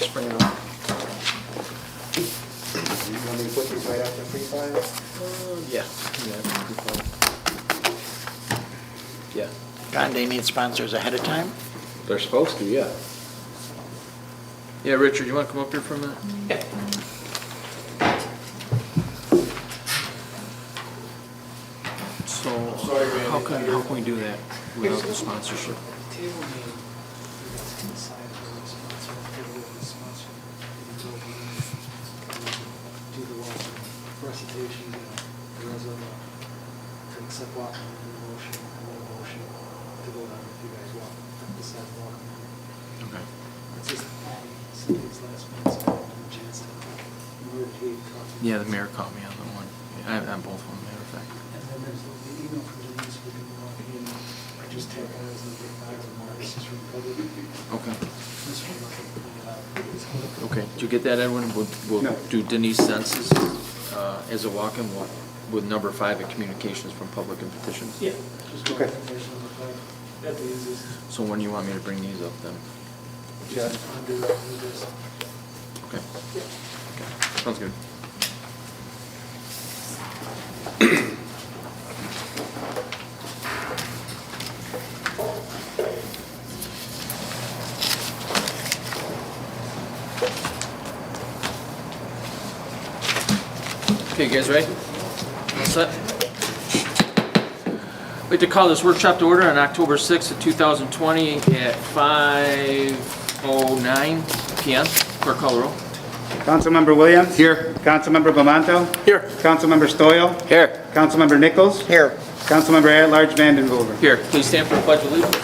Spring it on. You want me to put these right after free file? Yeah. Yeah. God, they need sponsors ahead of time? They're supposed to, yeah. Yeah, Richard, you want to come up here for a minute? Yeah. So, how can we do that without the sponsorship? Table name, it's inside of the sponsor, the sponsor, do the recitation, the resolution, to accept welcome, motion, motion to go down if you guys want, decide welcome. Okay. It's just, somebody's last minute, so I have a chance to, Yeah, the mayor caught me on the one. Yeah, on both of them, matter of fact. And then there's the email from Denise, we can log in, I just tag on as the big bags of marks, it's from public. Okay. This one, I can pull it out. Okay, did you get that, Edwin? We'll No. do Denise census as a walk-in with number 5 at communications from public and petitions. Yeah, just go Okay. information on the plan. That'd be easiest. So when you want me to bring these up then? Yeah. Undo this. Okay. Sounds good. Okay, you guys ready? All set? I'd like to call this workshop to order on October 6th of 2020 at 5:09 PM. Clerk, call the roll. Councilmember Williams? Here. Councilmember Bamanto? Here. Councilmember Stoyl? Here. Councilmember Nichols? Here. Councilmember at-large Vandenhoever? Here, please stand for the Pledge of Allegiance.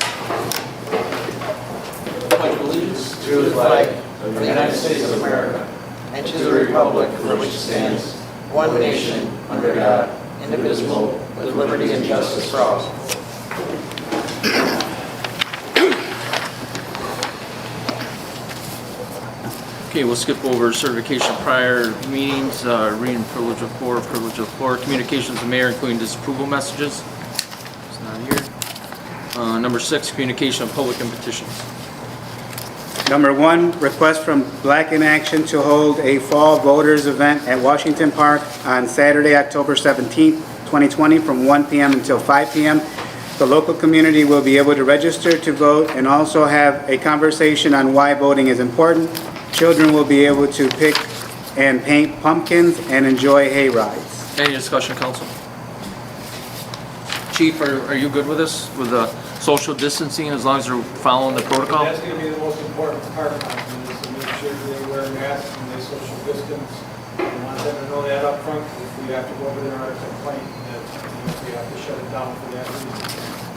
Pledge of Allegiance To the flag of the United States of America and to the republic for which it stands, one nation, under God, indivisible, with liberty and justice for all. Okay, we'll skip over certification of prior meetings, reading privilege of floor, communications of mayor, including disapproval messages. It's not here. Number 6, communication of public and petitions. Number 1, request from Black in Action to hold a fall voters event at Washington Park on Saturday, October 17th, 2020, from 1 p.m. until 5 p.m. The local community will be able to register to vote and also have a conversation on why voting is important. Children will be able to pick and paint pumpkins and enjoy hay rides. Any discussion, council? Chief, are you good with this, with the social distancing, as long as they're following the protocol? That's going to be the most important part of it, is to make sure they wear masks and they social distance. We want them to know that up front. If we have to go over there and complain, that we have to shut it down for that reason.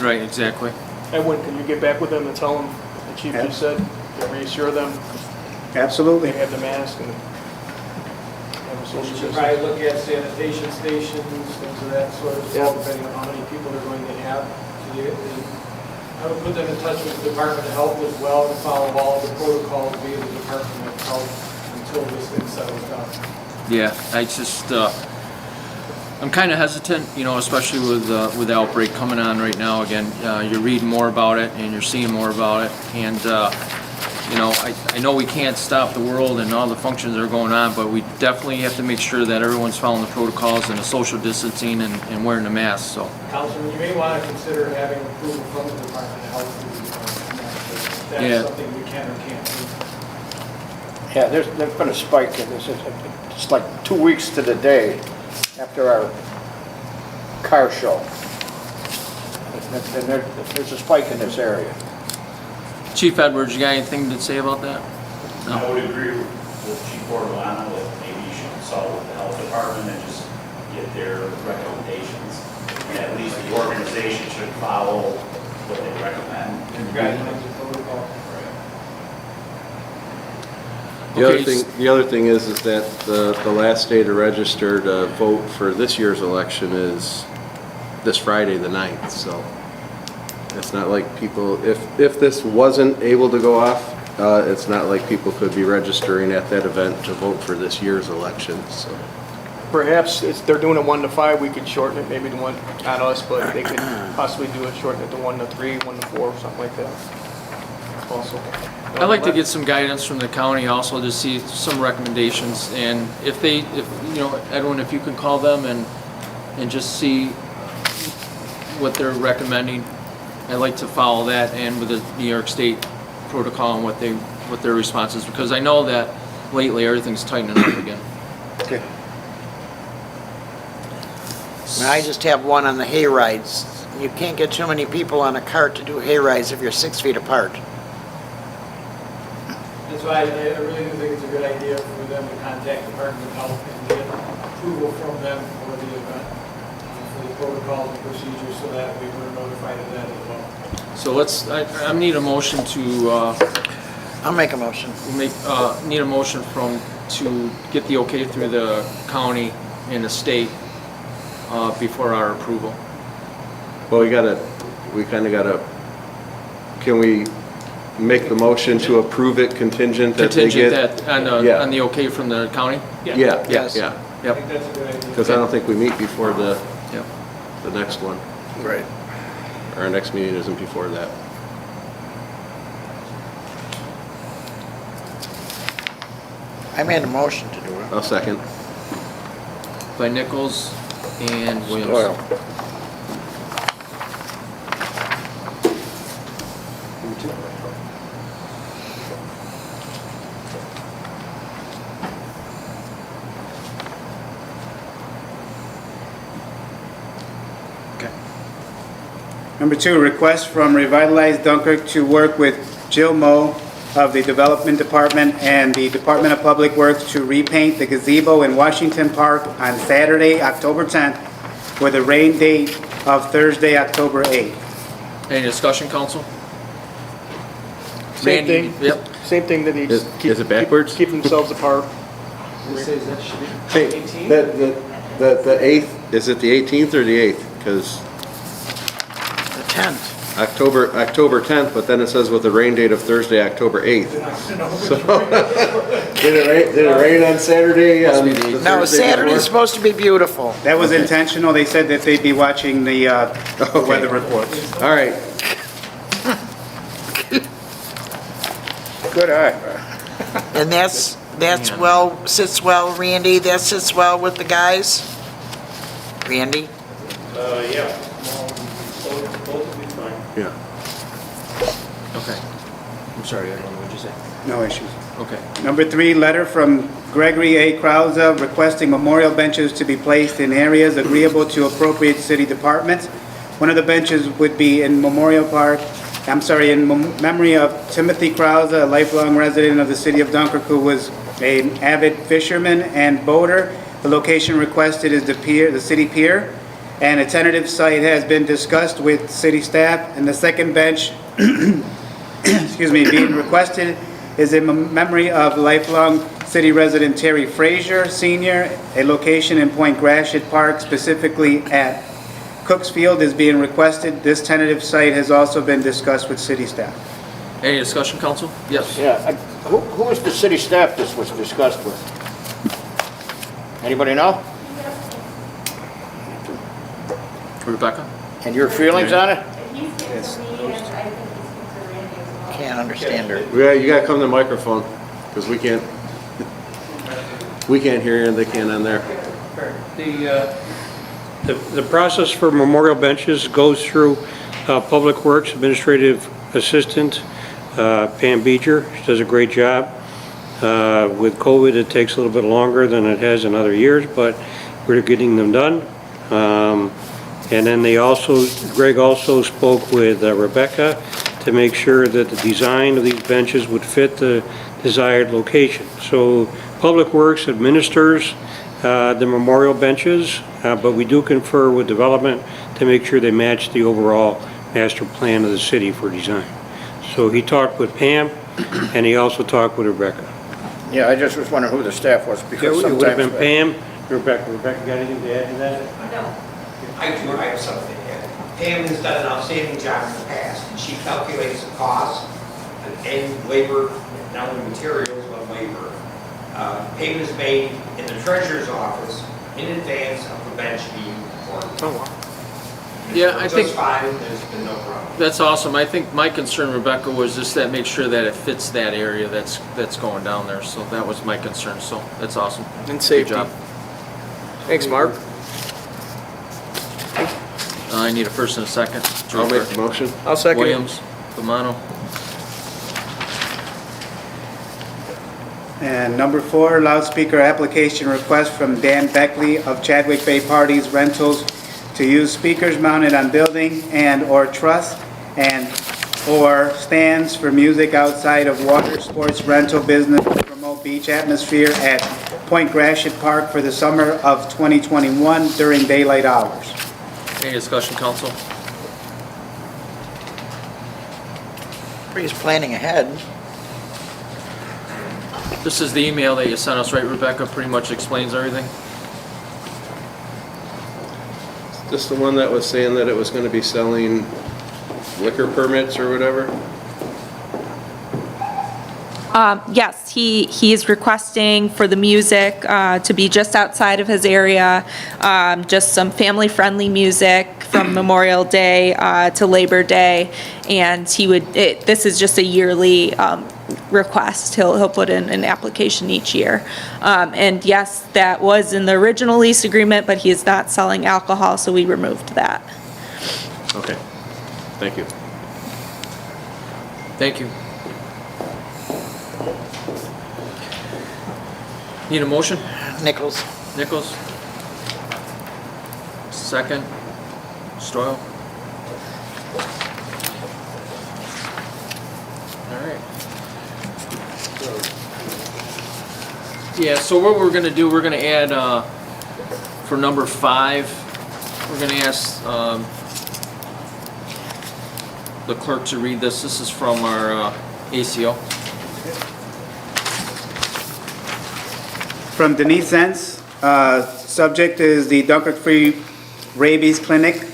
Right, exactly. Edwin, can you get back with them and tell them, the chief just said, to reassure them Absolutely. they have the mask and have a So social we should distance? probably look at sanitation stations, things of that sort of Yeah. stuff, depending on how many people they're going to have. So I would put them in touch with the Department of Health as well to follow all the protocols via the Department of Health until this thing settles down. Yeah, I just, I'm kind of hesitant, especially with the outbreak coming on right now. Again, you're reading more about it and you're seeing more about it. And, I know we can't stop the world and all the functions that are going on, but we definitely have to make sure that everyone's following the protocols and the social distancing and wearing the mask, so. Councilman, you may want to consider having approval from the Department of Health. If Yeah. that's something we can or can't do. Yeah, there's been a spike in this. It's like 2 weeks to the day after our car show. And there's a spike in this area. Chief Edwards, you got anything to say about that? I would agree with Chief Ortolano that maybe you should consult with the health department and just get their recommendations. And at least the organization should follow what they recommend. Guidelines and protocol. The other thing is that the last day to register to vote for this year's election is this Friday, the 9th, so it's not like people, if this wasn't able to go off, it's not like people could be registering at that event to vote for this year's election, so. Perhaps if they're doing it 1 to 5, we could shorten it, maybe to 1, not us, but they could possibly do it, shorten it to 1 to 3, 1 to 4, something like that. Also. I'd like to get some guidance from the county also to see some recommendations, and if Edwin, if you can call them and just see what they're recommending. I'd like to follow that and with the New York State protocol and what their response is, because I know that lately everything's tightening up again. Okay. I just have one on the hay rides. You can't get too many people on a cart to do hay rides if you're 6 feet apart. That's why I really do think it's a good idea for them to contact the Department of Health and get approval from them for the event, for the protocols and procedures, so that we were notified of that as well. So I need a motion to I'll make a motion. need a motion to get the okay through the county and the state before our approval. Well, can we make the motion to approve it contingent that they Contingent get? that Yeah. on the okay from the county? Yeah, Yes. yeah, I Yep. think that's a good idea. because I don't think we meet before the Yep. next one. Right. Our next meeting isn't before that. I made a motion to do it. I'll second. By Nichols and Williams. Doyle. Number 2, request from Revitalize Dunkirk to work with Jill Moe of the Development Department and the Department of Public Works to repaint the gazebo in Washington Park on Saturday, October 10th, with a rain date of Thursday, October 8th. Any discussion, council? Same Randy, thing. Yep. Same thing that needs. Is it backwards? Keep themselves apart. It says that should be Hey, 18? the 8th, is it the 18th or the 8th? Because The 10th. October 10th, but then it says with a rain date of Thursday, October 8th. So, did it rain on Saturday? Must be the 8th. No, Thursday Saturday's before? supposed to be beautiful. That was Okay. intentional. They said that they'd be watching the weather reports. All right. Good eye. And that's sits well, Randy, that sits well with the guys? Randy? Yeah. Both will be fine. Yeah. Okay. I'm sorry, Edwin, what'd you say? No issues. Okay. Number 3, letter from Gregory A. Krause requesting memorial benches to be placed in areas agreeable to appropriate city departments. One of the benches would be in in memory of Timothy Krause, a lifelong resident of the city of Dunkirk who was an avid fisherman and boater. The location requested is the city pier, and a tentative site has been discussed with city staff. And the second bench, being requested is in memory of lifelong city resident Terry Frazier Sr. A location in Point Gratiot Park, specifically at Cooks Field, is being requested. This tentative site has also been discussed with city staff. Any discussion, council? Yes. Yeah, who was the city staff this was discussed with? Anybody know? Rebecca? And your feelings on it? He speaks to me, and I think he speaks to Randy as well. Can't understand her. Yeah, you gotta come to the microphone, because we can't hear you and they can't on there. The process for memorial benches goes through Public Works Administrative Assistant Pam Beecher. She does a great job. With COVID, it takes a little bit longer than it has in other years, but we're getting them done. And then Greg also spoke with Rebecca to make sure that the design of these benches would fit the desired location. So Public Works administers the memorial benches, but we do confer with development to make sure they match the overall master plan of the city for design. So he talked with Pam, and he also talked with Rebecca. Yeah, I just was wondering who the staff was, It because would have been sometimes... Pam, Rebecca. Rebecca, got anything to add to that? No. I do, I have something to add. Pam has done an outstanding job in the past, and she calculates the cost and labor, not only materials, but labor. Payment is made in the treasurer's office in advance of the bench being poured. Oh, wow. Yeah, I think Just fine, there's been no problem. that's awesome. I think my concern, Rebecca, was just that make sure that it fits that area that's going down there. So that was my concern. So that's awesome. And safety. Good job. Thanks, Mark. I need a first and a second. I'll make the motion. I'll second it. Williams, Bomano. And number 4, loudspeaker application request from Dan Beckley of Chadwick Bay Parties Rentals to use speakers mounted on building and/or truss and/or stands for music outside of water sports rental business to promote beach atmosphere at Point Gratiot Park for the summer of 2021 during daylight hours. Any discussion, council? He's planning ahead. This is the email that you sent us, right, Rebecca? Pretty much explains everything. This the one that was saying that it was gonna be selling liquor permits or whatever? Yes, he is requesting for the music to be just outside of his area, just some family-friendly music from Memorial Day to Labor Day, and this is just a yearly request. He'll put in an application each year. And yes, that was in the original lease agreement, but he is not selling alcohol, so we removed that. Okay, thank you. Thank you. Need a motion? Nichols. Nichols? Second? Stoyl? All right. Yeah, so what we're gonna do, we're gonna add, for number 5, we're gonna ask, the clerk to read this. This is from our, ACO. From Denise Zentz, subject is the Dunkirk Free Rabies Clinic.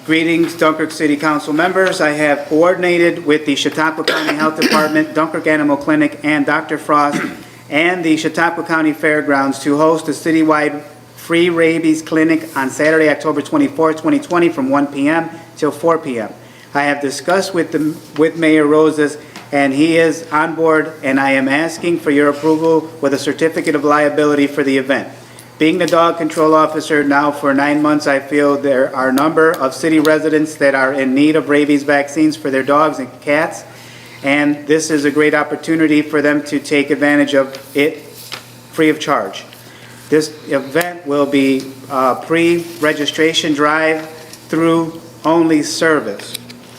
Greetings, Dunkirk City Council members. I have coordinated with the Chautauqua County Health Department, Dunkirk Animal Clinic, and Dr. Frost, and the Chautauqua County Fairgrounds to host a citywide free rabies clinic on Saturday, October 24, 2020, from 1 p.m. till 4 p.m. I have discussed with Mayor Rosas, and he is on board, and I am asking for your approval with a certificate of liability for the event. Being the dog control officer now for 9 months, I feel there are a number of city residents that are in need of rabies vaccines for their dogs and cats, and this is a great opportunity for them to take advantage of it free of charge. This event will be a pre-registration drive-through only service.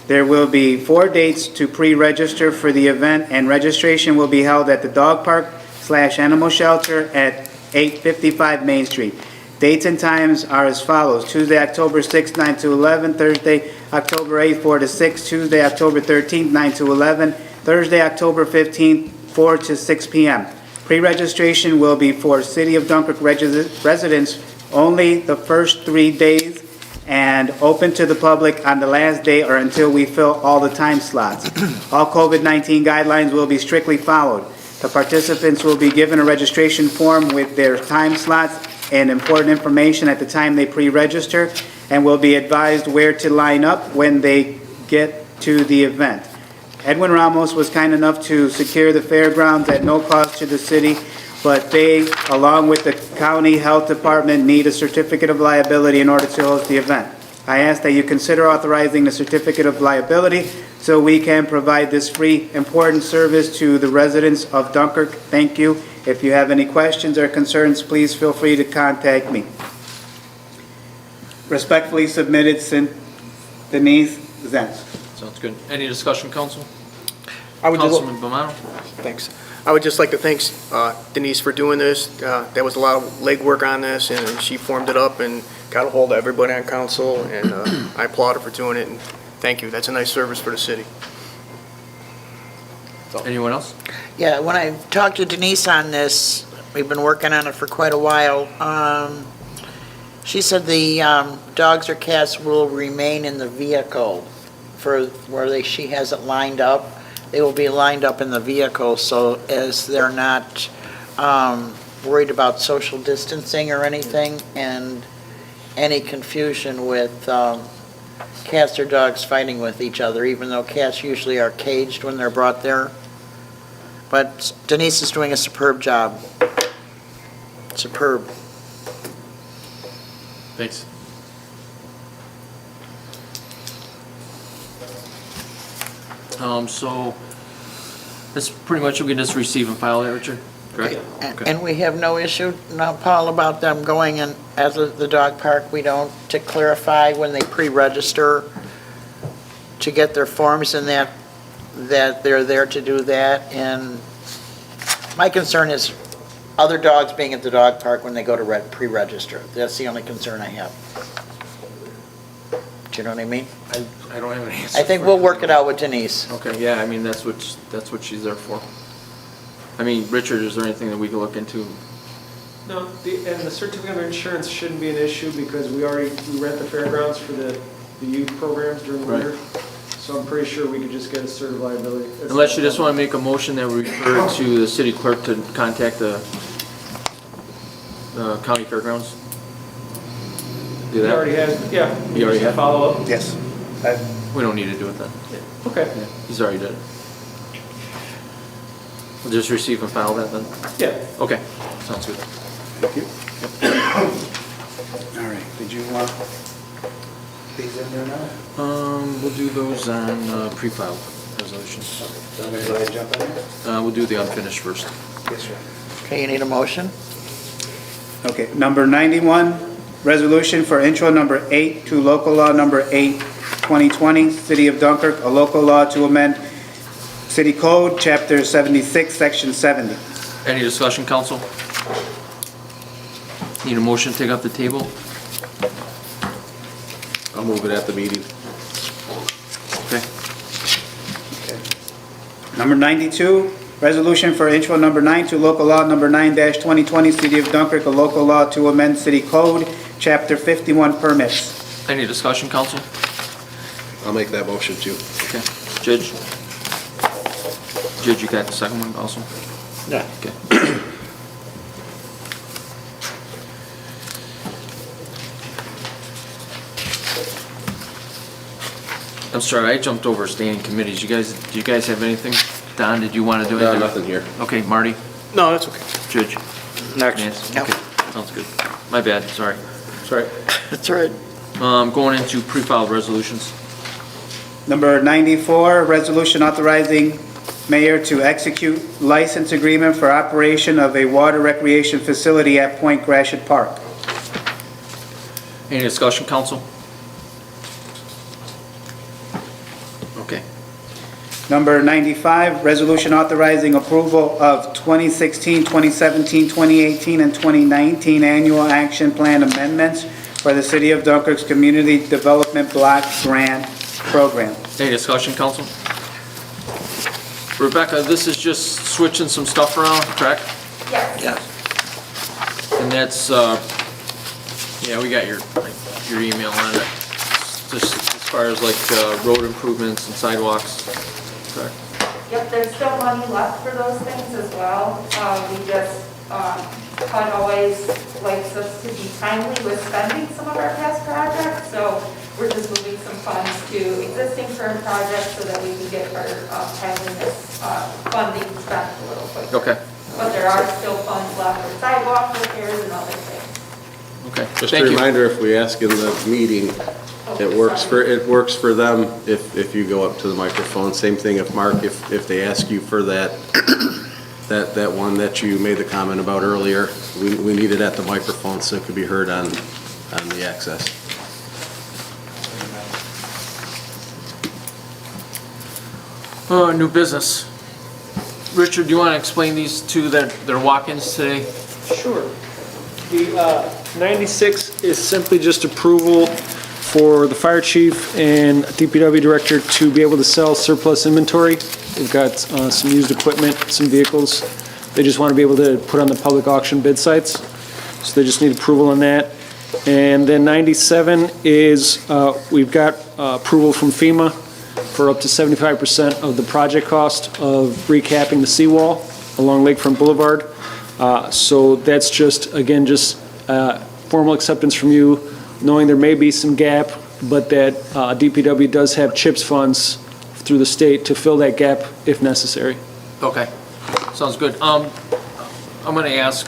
There will be 4 dates to pre-register for the event, and registration will be held at the dog park/animal shelter at 855 Main Street. Dates and times are as follows: Tuesday, October 6th, 9 to 11, Thursday, October 8th, 4 to 6, Tuesday, October 13th, 9 to 11, Thursday, October 15th, 4 to 6 p.m. Pre-registration will be for City of Dunkirk residents only the first 3 days, and open to the public on the last day or until we fill all the time slots. All COVID-19 guidelines will be strictly followed. The participants will be given a registration form with their time slots and important information at the time they pre-register, and will be advised where to line up when they get to the event. Edwin Ramos was kind enough to secure the fairgrounds at no cost to the city, but they, along with the county health department, need a certificate of liability in order to host the event. I ask that you consider authorizing the certificate of liability so we can provide this free, important service to the residents of Dunkirk. Thank you. If you have any questions or concerns, please feel free to contact me. Respectfully submitted, Denise Zentz. Sounds good. Any discussion, council? I would just, Councilman Bomano? thanks. I would just like to thank Denise for doing this. There was a lot of legwork on this, and she formed it up and got a hold of everybody on council, and I applaud her for doing it, and thank you. That's a nice service for the city. Anyone else? Yeah, when I talked to Denise on this, we've been working on it for quite a while. She said the dogs or cats will remain in the vehicle for where she has it lined up. They will be lined up in the vehicle, so as they're not worried about social distancing or anything. And any confusion with cats or dogs fighting with each other, even though cats usually are caged when they're brought there. But Denise is doing a superb job. Superb. Thanks. So, that's pretty much, we can just receive and file that, Richard? Correct? Okay. And we have no issue now, Paul, about them going in as the dog park. We don't, to clarify when they pre-register to get their forms and that they're there to do that. And my concern is other dogs being at the dog park when they go to pre-register. That's the only concern I have. Do you know what I mean? I don't have an answer. I think for we'll it. work it out with Denise. Okay, yeah, I mean, that's what she's there for. I mean, Richard, is there anything that we can look into? No, and the certificate of insurance shouldn't be an issue because we rent the fairgrounds for the youth programs during the Right. winter. So I'm pretty sure we could just get a cert of liability. Unless you just want to make a motion that we refer to the city clerk to contact the county fairgrounds? Do He that? already has, yeah. He already had? Follow up? Yes. We don't need to do it then. Okay, Yeah, he's already done it. We'll just receive and file that then? yeah. Okay, sounds good. Thank you. All right, did you want these in there now? We'll do those on pre-filed resolutions. So I'm gonna go ahead and jump in there? We'll do the unfinished first. Yes, sir. Okay, you need a motion? Okay, number 91, resolution for intro number 8 to local law number 8, 2020, City of Dunkirk, a local law to amend City Code, Chapter 76, Section 70. Any discussion, council? Need a motion to take off the table? I'll move it at the meeting. Okay. Number 92, resolution for intro number 9 to local law number 9-2020, City of Dunkirk, a local law to amend City Code, Chapter 51, permits. Any discussion, council? I'll make that motion too. Okay. Judge? Judge, you got the second one also? Yeah. Okay. I'm sorry, I jumped over standing committees. Do you guys have anything? Don, did you want to do anything? Nothing here. Okay, Marty? No, that's okay. Judge? Next. Nancy? Yep. Okay, sounds good. My bad, sorry. Sorry. That's all right. Going into pre-filed resolutions. Number 94, resolution authorizing mayor to execute license agreement for operation of a water recreation facility at Point Gratiot Park. Any discussion, council? Okay. Number 95, resolution authorizing approval of 2016, 2017, 2018, and 2019 annual action plan amendments for the City of Dunkirk's Community Development Block Grant Program. Any discussion, council? Rebecca, this is just switching some stuff around, correct? Yes. Yeah. And that's, yeah, we got your email on it. Just as far as like road improvements and sidewalks, correct? Yep, there's still money left for those things as well. We just, HUD always likes us to be timely with spending some of our past projects, so we're just moving some funds to existing current projects so that we can get our timeliness funding spent a little quicker. Okay, But there are still funds left for sidewalk repairs and other things. okay, Just a thank you. reminder, if we ask in the meeting, it works for them if you go up to the microphone. Same thing if Mark, if they ask you for that one that you made the comment about earlier, we need it at the microphone so it could be heard on the access. New business. Richard, do you want to explain these two that they're walk-ins today? Sure. The 96 is simply just approval for the fire chief and DPW director to be able to sell surplus inventory. They've got some used equipment, some vehicles. They just want to be able to put on the public auction bid sites. So they just need approval on that. And then 97 is, we've got approval from FEMA for up to 75% of the project cost of recapping the seawall along Lakefront Boulevard. So that's just, again, just formal acceptance from you knowing there may be some gap, but that DPW does have CHIPS funds through the state to fill that gap if necessary. Okay, sounds good. I'm gonna ask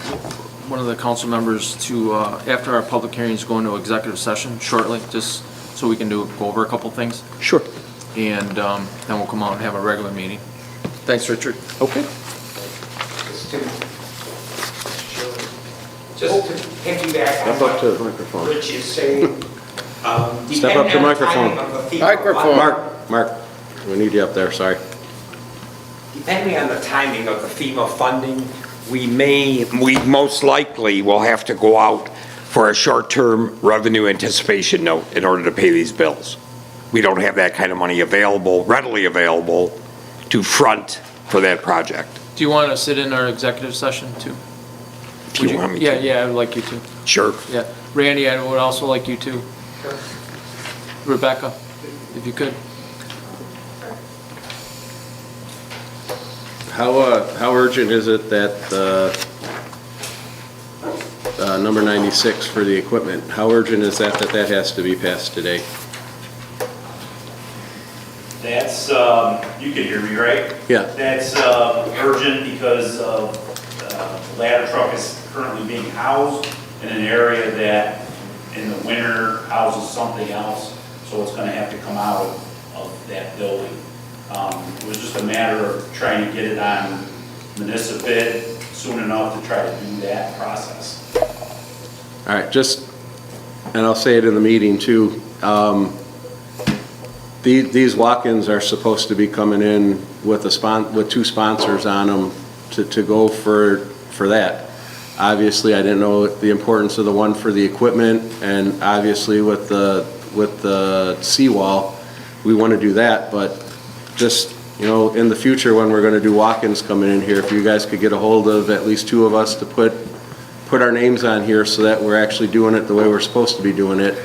one of the council members to, after our public hearings, go into executive session shortly, just so we can go over a couple things, Sure. and then we'll come out and have a regular meeting. Thanks, Richard. Okay. Just to piggyback on Step up to what the microphone. Rich is saying, Step up to depending on the microphone. timing of the FEMA Microphone. Mark, we need you up there, sorry. Depending on the timing of the FEMA funding, we most likely will have to go out for a short-term revenue anticipation note in order to pay these bills. We don't have that kind of money available, readily available, to front for that project. Do you want to sit in our executive session too? If you want me to. Yeah, I'd like you to. Sure. Yeah, Randy, I would also like you to. Rebecca, if you could. How urgent is it that number 96 for the equipment, how urgent is that has to be passed today? That's, you can hear me, right? Yeah. That's urgent because of the ladder truck is currently being housed in an area that in the winter houses something else, so it's gonna have to come out of that building. It was just a matter of trying to get it on municipal bid soon enough to try to do that process. All right, and I'll say it in the meeting too, these walk-ins are supposed to be coming in with with two sponsors on them to go for that. Obviously, I didn't know the importance of the one for the equipment, and obviously with the seawall, we want to do that, but just, in the future when we're going to do walk-ins coming in here, if you guys could get a hold of at least two of us to put our names on here so that we're actually doing it the way we're supposed to be doing it,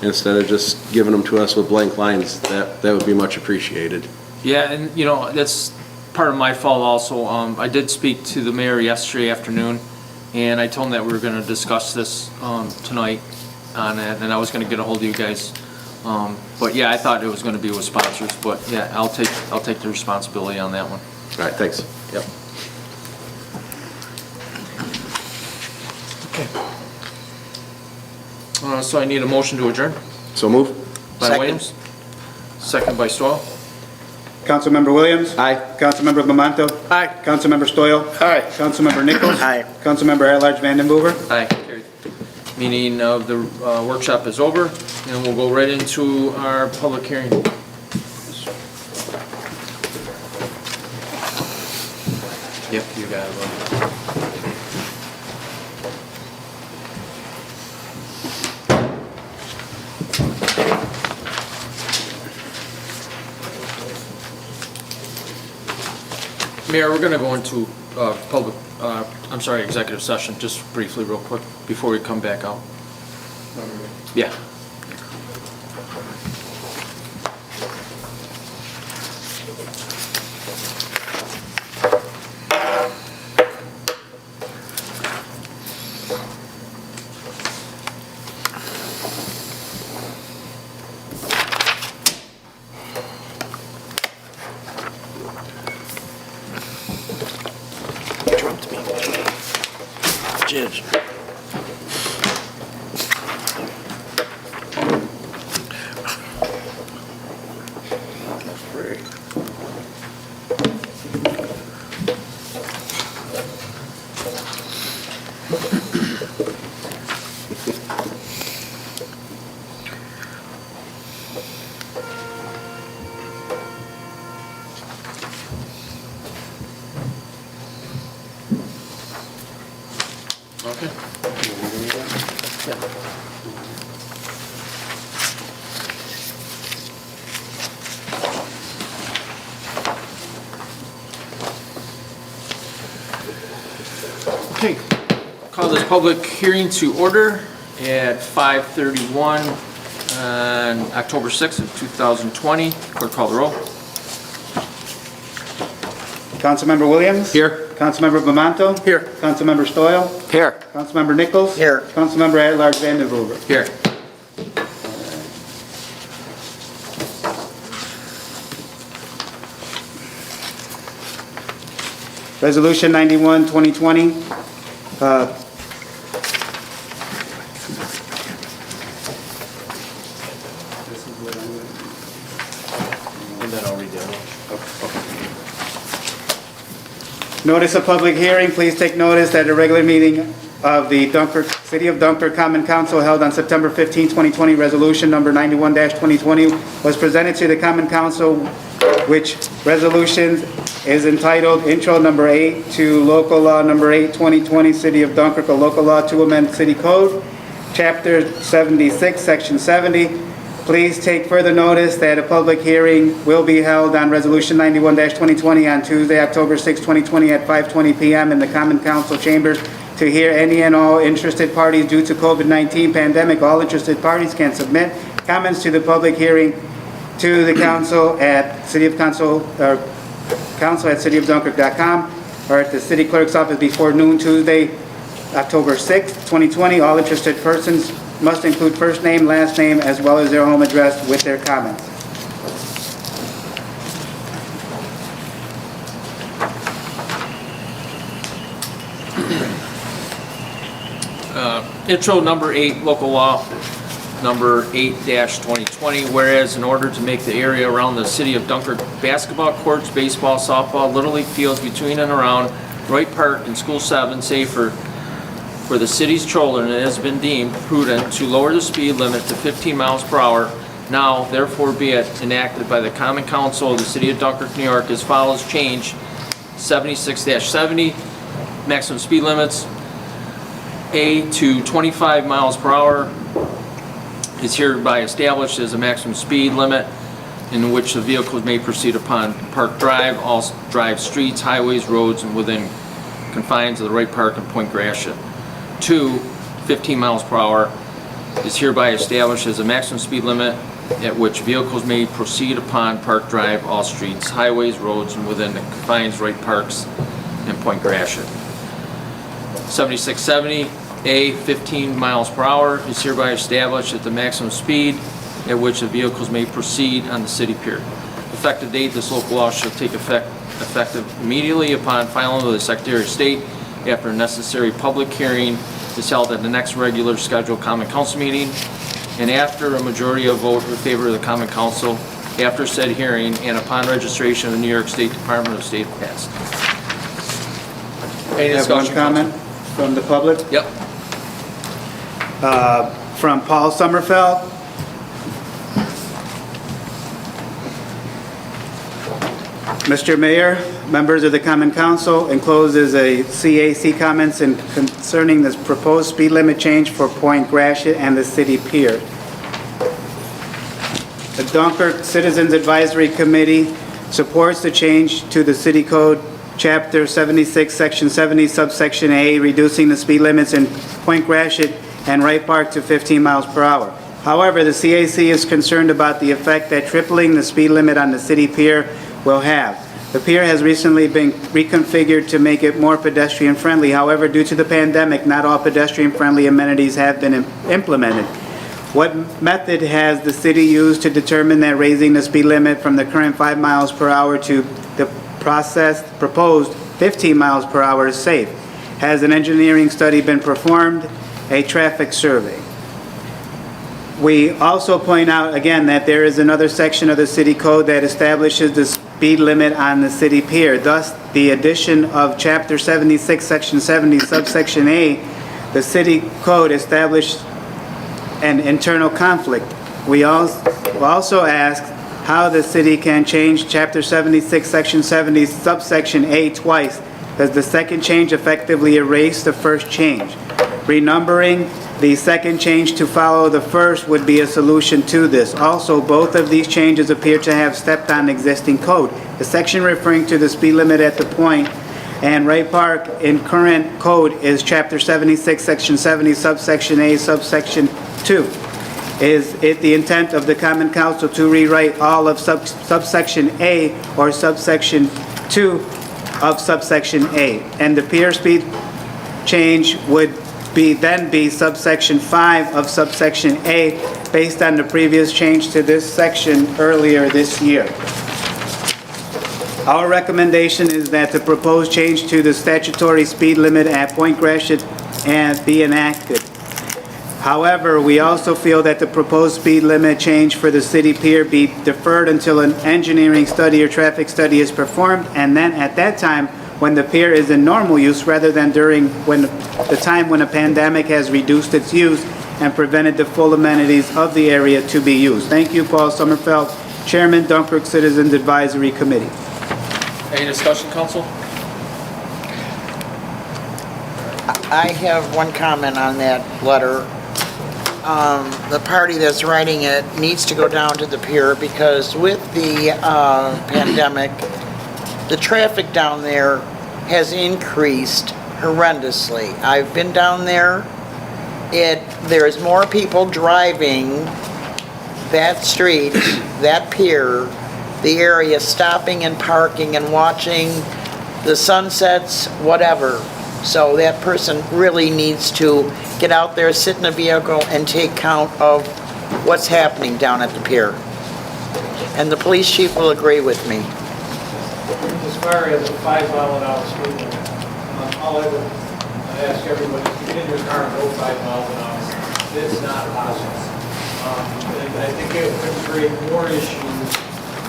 instead of just giving them to us with blank lines, that would be much appreciated. Yeah, and that's part of my fault also. I did speak to the mayor yesterday afternoon, and I told him that we were gonna discuss this, tonight on it, and I was gonna get a hold of you guys. But yeah, I thought it was gonna be with sponsors, but yeah, I'll take the responsibility on that one. All right, thanks. Yep. So I need a motion to adjourn So move. by Second. Williams, second by Stoyl. Councilmember Williams? Aye. Councilmember Bamanto? Aye. Councilmember Stoyl? Aye. Councilmember Nichols? Aye. Councilmember at-large Vandenboer? Aye, carried. Meeting of the workshop is over, and we'll go right into our public hearing. Yep, you got it. Mayor, we're gonna go into executive session, just briefly, real quick, before we come back out. Yeah. Trumped me. Judge. Okay. Okay, call this public hearing to order at 5:31 on October 6th of 2020. Clerk, call the roll. Councilmember Williams? Here. Councilmember Bamanto? Here. Councilmember Stoyl? Here. Councilmember Nichols? Here. Councilmember at-large Vandenboer? Here. Resolution 91, 2020. And then I'll read that one. Notice of public hearing, please take notice that a regular meeting of the Dunkirk, City of Dunkirk Common Council held on September 15, 2020, resolution number 91-2020 was presented to the Common Council, which resolution is entitled Intro Number 8 to Local Law Number 8, 2020, City of Dunkirk, a local law to amend City Code, Chapter 76, Section 70. Please take further notice that a public hearing will be held on Resolution 91-2020 on Tuesday, October 6, 2020 at 5:20 p.m. in the Common Council chambers to hear any and all interested parties due to COVID-19 pandemic. All interested parties can submit comments to the public hearing to the council at council@cityofdunkirk.com or at the city clerk's office before noon Tuesday, October 6, 2020. All interested persons must include first name, last name, as well as their home address with their comments. Intro number 8, local law number 8-2020, whereas in order to make the area around the City of Dunkirk basketball courts, baseball, softball, Little League fields between and around Wright Park and School 7 safer for the city's children, it has been deemed prudent to lower the speed limit to 15 miles per hour. Now, therefore, be it enacted by the Common Council of the City of Dunkirk, New York, as follows: change 76-70, maximum speed limits, A to 25 miles per hour, is hereby established as a maximum speed limit in which the vehicles may proceed upon Park Drive, all drive streets, highways, roads, and within confines of the Wright Park and Point Gratiot. 2, 15 miles per hour is hereby established as a maximum speed limit at which vehicles may proceed upon Park Drive, all streets, highways, roads, and within the confines of Wright Parks and Point Gratiot. 7670, A, 15 miles per hour is hereby established at the maximum speed at which the vehicles may proceed on the city pier. Effective date, this local law shall take effective immediately upon filing with the Secretary of State after a necessary public hearing is held at the next regular scheduled Common Council meeting, and after a majority of vote in favor of the Common Council after said hearing and upon registration of the New York State Department of State passed. Any I have one discussion? comment from the public. Yep. From Paul Sommerfeld. Mr. Mayor, members of the Common Council, encloses a CAC comments concerning this proposed speed limit change for Point Gratiot and the city pier. The Dunkirk Citizens Advisory Committee supports the change to the City Code, Chapter 76, Section 70, subsection A, reducing the speed limits in Point Gratiot and Wright Park to 15 miles per hour. However, the CAC is concerned about the effect that tripling the speed limit on the city pier will have. The pier has recently been reconfigured to make it more pedestrian-friendly. However, due to the pandemic, not all pedestrian-friendly amenities have been implemented. What method has the city used to determine that raising the speed limit from the current 5 miles per hour to the proposed 15 miles per hour is safe? Has an engineering study been performed? A traffic survey? We also point out again that there is another section of the city code that establishes the speed limit on the city pier. Thus, the addition of Chapter 76, Section 70, subsection A, the city code established an internal conflict. We also ask how the city can change Chapter 76, Section 70, subsection A twice. Does the second change effectively erase the first change? Renumbering the second change to follow the first would be a solution to this. Also, both of these changes appear to have stepped on existing code. The section referring to the speed limit at the point and Wright Park in current code is Chapter 76, Section 70, subsection A, subsection 2. Is it the intent of the Common Council to rewrite all of subsection A or subsection 2 of subsection A? And the pier speed change would then be subsection 5 of subsection A based on the previous change to this section earlier this year. Our recommendation is that the proposed change to the statutory speed limit at Point Gratiot and be enacted. However, we also feel that the proposed speed limit change for the city pier be deferred until an engineering study or traffic study is performed, and then at that time, when the pier is in normal use, rather than during the time when a pandemic has reduced its use and prevented the full amenities of the area to be used. Thank you, Paul Sommerfeld, Chairman, Dunkirk Citizens Advisory Committee. Any discussion, council? I have one comment on that letter. The party that's writing it needs to go down to the pier because with the pandemic, the traffic down there has increased horrendously. I've been down there. There's more people driving that street, that pier, the area, stopping and parking and watching the sunsets, whatever. So that person really needs to get out there, sit in a vehicle, and take count of what's happening down at the pier. And the police chief will agree with me. As far as a 5 mile an hour speed limit, all I would ask everybody is to get in your car and go 5 miles an hour. It's not possible. And I think it would create more issues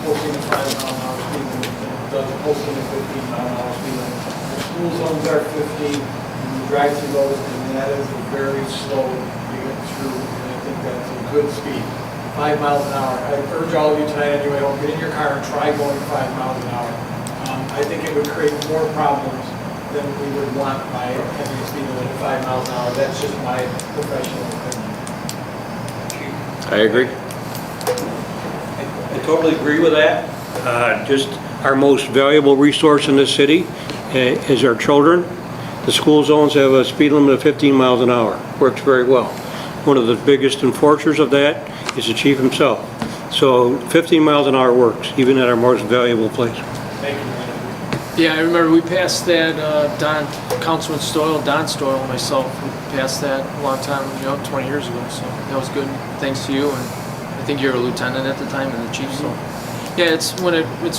posting a 5 mile an hour speed limit than it does posting a 15 mile an hour speed limit. The school zones are 15, and you drive through those, and that is very slow to get through, and I think that's a good speed. 5 miles an hour. I urge all of you tonight anyway, don't get in your car and try going 5 miles an hour. I think it would create more problems than we would want by having a speed limit of 5 miles an hour. That's just my professional opinion. I agree. I totally agree with that. Just our most valuable resource in this city is our children. The school zones have a speed limit of 15 miles an hour. Works very well. One of the biggest enforcers of that is the chief himself. So 15 miles an hour works, even at our most valuable place. Thank you. Yeah, I remember we passed that, Councilman Stoyle, Don Stoyle, and myself, we passed that a long time, 20 years ago, so that was good, thanks to you, and I think you were a lieutenant at the time and the chief, so. Yeah, it's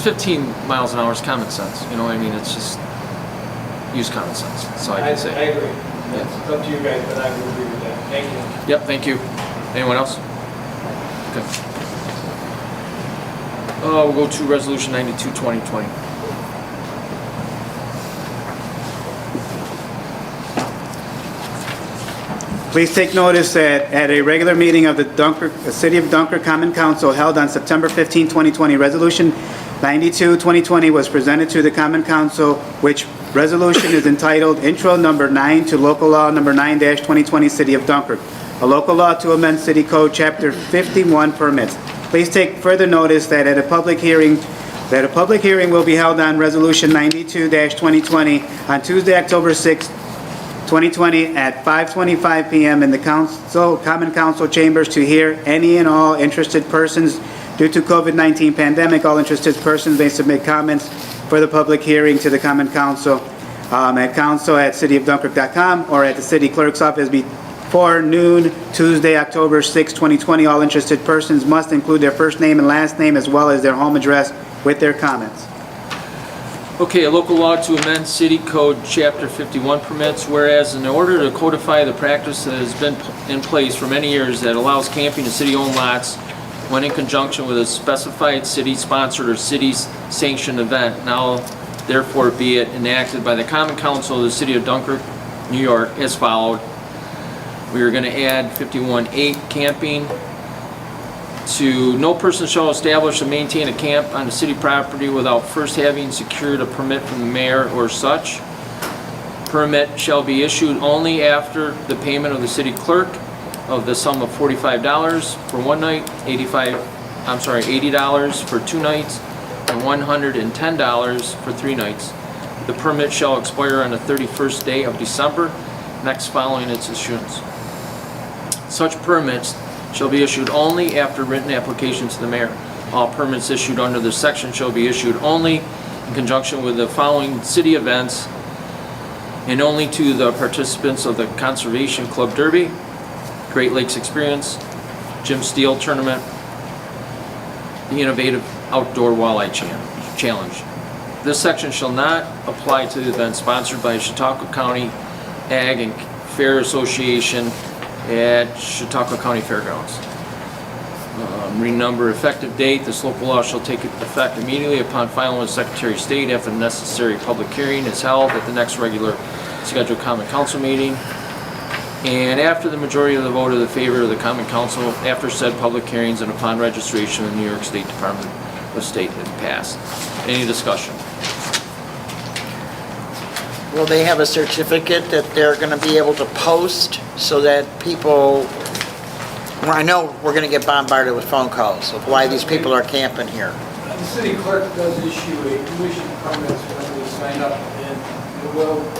15 miles an hour is common sense, you know what I mean, it's just, use common sense, that's all I can say. I agree. It's up to you guys, but I would agree with that. Thank you. Yep, thank you. Anyone else? Okay. We'll go to Resolution 92, 2020. Please take notice that at a regular meeting of the City of Dunkirk Common Council held on September 15, 2020, Resolution 92, 2020 was presented to the Common Council, which resolution is entitled Intro Number 9 to Local Law Number 9-2020, City of Dunkirk, a local law to amend City Code Chapter 51 permits. Please take further notice that a public hearing will be held on Resolution 92-2020 on Tuesday, October 6, 2020 at 5:25 p.m. in the Common Council chambers to hear any and all interested persons. Due to COVID-19 pandemic, all interested persons may submit comments for the public hearing to the Common Council at council@cityofdunkirk.com or at the city clerk's office before noon, Tuesday, October 6, 2020. All interested persons must include their first name and last name as well as their home address with their comments. Okay, a local law to amend City Code Chapter 51 permits, whereas in order to codify the practice that has been in place for many years that allows camping in city-owned lots when in conjunction with a specified city-sponsored or city-sanctioned event, now therefore be it enacted by the Common Council of the City of Dunkirk, New York, as followed. We are going to add 51.8 camping to no person shall establish and maintain a camp on the city property without first having secured a permit from the mayor or such. Permit shall be issued only after the payment of the city clerk of the sum of $45 for one night, $80 for 2 nights, and $110 for 3 nights. The permit shall expire on the 31st day of December, next following its issuance. Such permits shall be issued only after written application to the mayor. All permits issued under this section shall be issued only in conjunction with the following city events and only to the participants of the Conservation Club Derby, Great Lakes Experience, Jim Steele Tournament, the Innovative Outdoor Walleye Challenge. This section shall not apply to the event sponsored by Chautauqua County Ag and Fair Association at Chautauqua County Fairgrounds. Renumber effective date, this local law shall take effect immediately upon filing with the Secretary of State after the necessary public hearing is held at the next regular scheduled Common Council meeting. And after the majority of the vote of the favor of the Common Council, after said public hearings and upon registration in the New York State Department of State had passed. Any discussion? Will they have a certificate that they're going to be able to post so that people, well, I know we're going to get bombarded with phone calls of why these people are camping here. The city clerk does issue a tuition permits when they sign up, and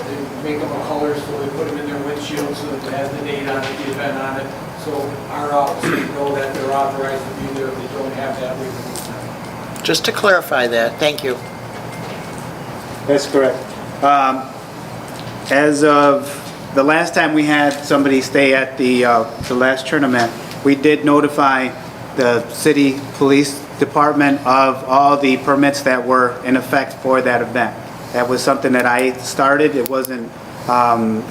they make them a color, so they put them in their windshield so that it has the date on it, the event on it, so our officers know that they're authorized to be there. If they don't have that, we can move them. Just to clarify that, thank you. That's correct. As of the last time we had somebody stay at the last tournament, we did notify the city police department of all the permits that were in effect for that event. That was something that I started. It wasn't,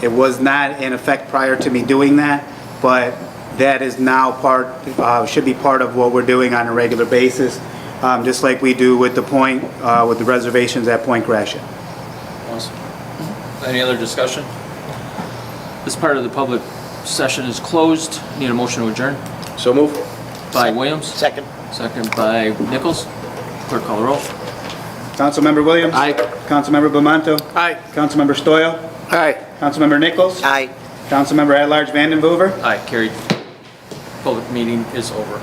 it was not in effect prior to me doing that, but that is now should be part of what we're doing on a regular basis, just like we do with the point, with the reservations at Point Gratiot. Awesome. Any other discussion? This part of the public session is closed. Need a motion to adjourn? So move. By Williams, Second. second by Nichols. Clerk call the roll. Councilmember Williams? Aye. Councilmember Bamanto? Aye. Councilmember Stoyl? Aye. Councilmember Nichols? Aye. Councilmember at-large Vanden Heuver? Aye, carried. Public meeting is over.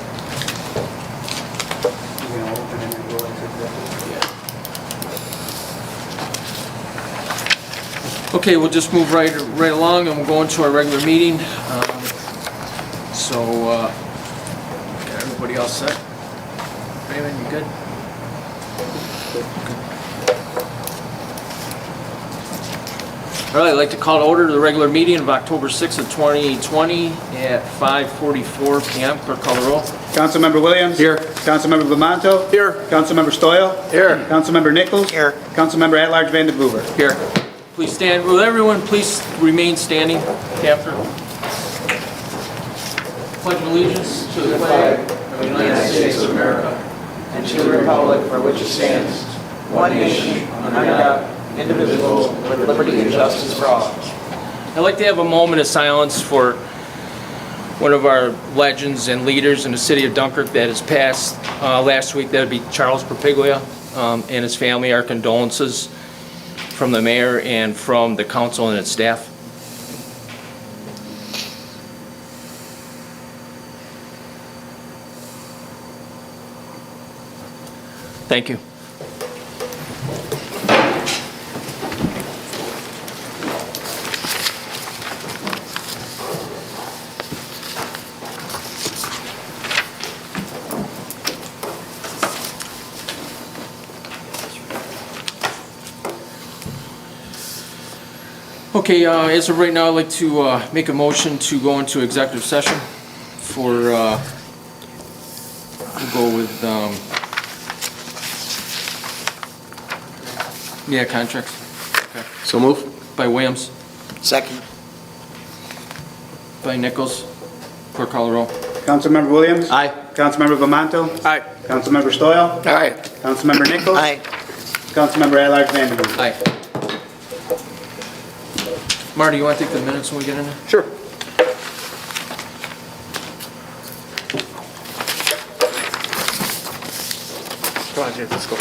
Okay, we'll just move right along and we'll go into our regular meeting. Got everybody else set? Raymond, you good? All right, I'd like to call to order the regular meeting of October 6th of 2020 at 5:44 PM. Clerk call the roll. Councilmember Williams? Here. Councilmember Bamanto? Here. Councilmember Stoyl? Here. Councilmember Nichols? Here. Councilmember at-large Vanden Heuver? Here. Please stand. Will everyone please remain standing after? Pledge allegiance to the flag of the United States of America and to the republic for which it stands, one nation, under God, indivisible, with liberty and justice for all. I'd like to have a moment of silence for one of our legends and leaders in the city of Dunkirk that has passed last week. That would be Charles Propiglia and his family. Our condolences from the mayor and from the council and its staff. Thank you. Okay, as of right now, I'd like to make a motion to go into executive session for, we'll go with, yeah, contracts. Okay. So move. By Williams, Second. by Nichols. Clerk call the roll. Councilmember Williams? Aye. Councilmember Bamanto? Aye. Councilmember Stoyl? Aye. Councilmember Nichols? Aye. Councilmember at-large Vanden Heuver? Aye. Marty, you want to take the minutes when we get in there? Sure. Come on, James, let's go.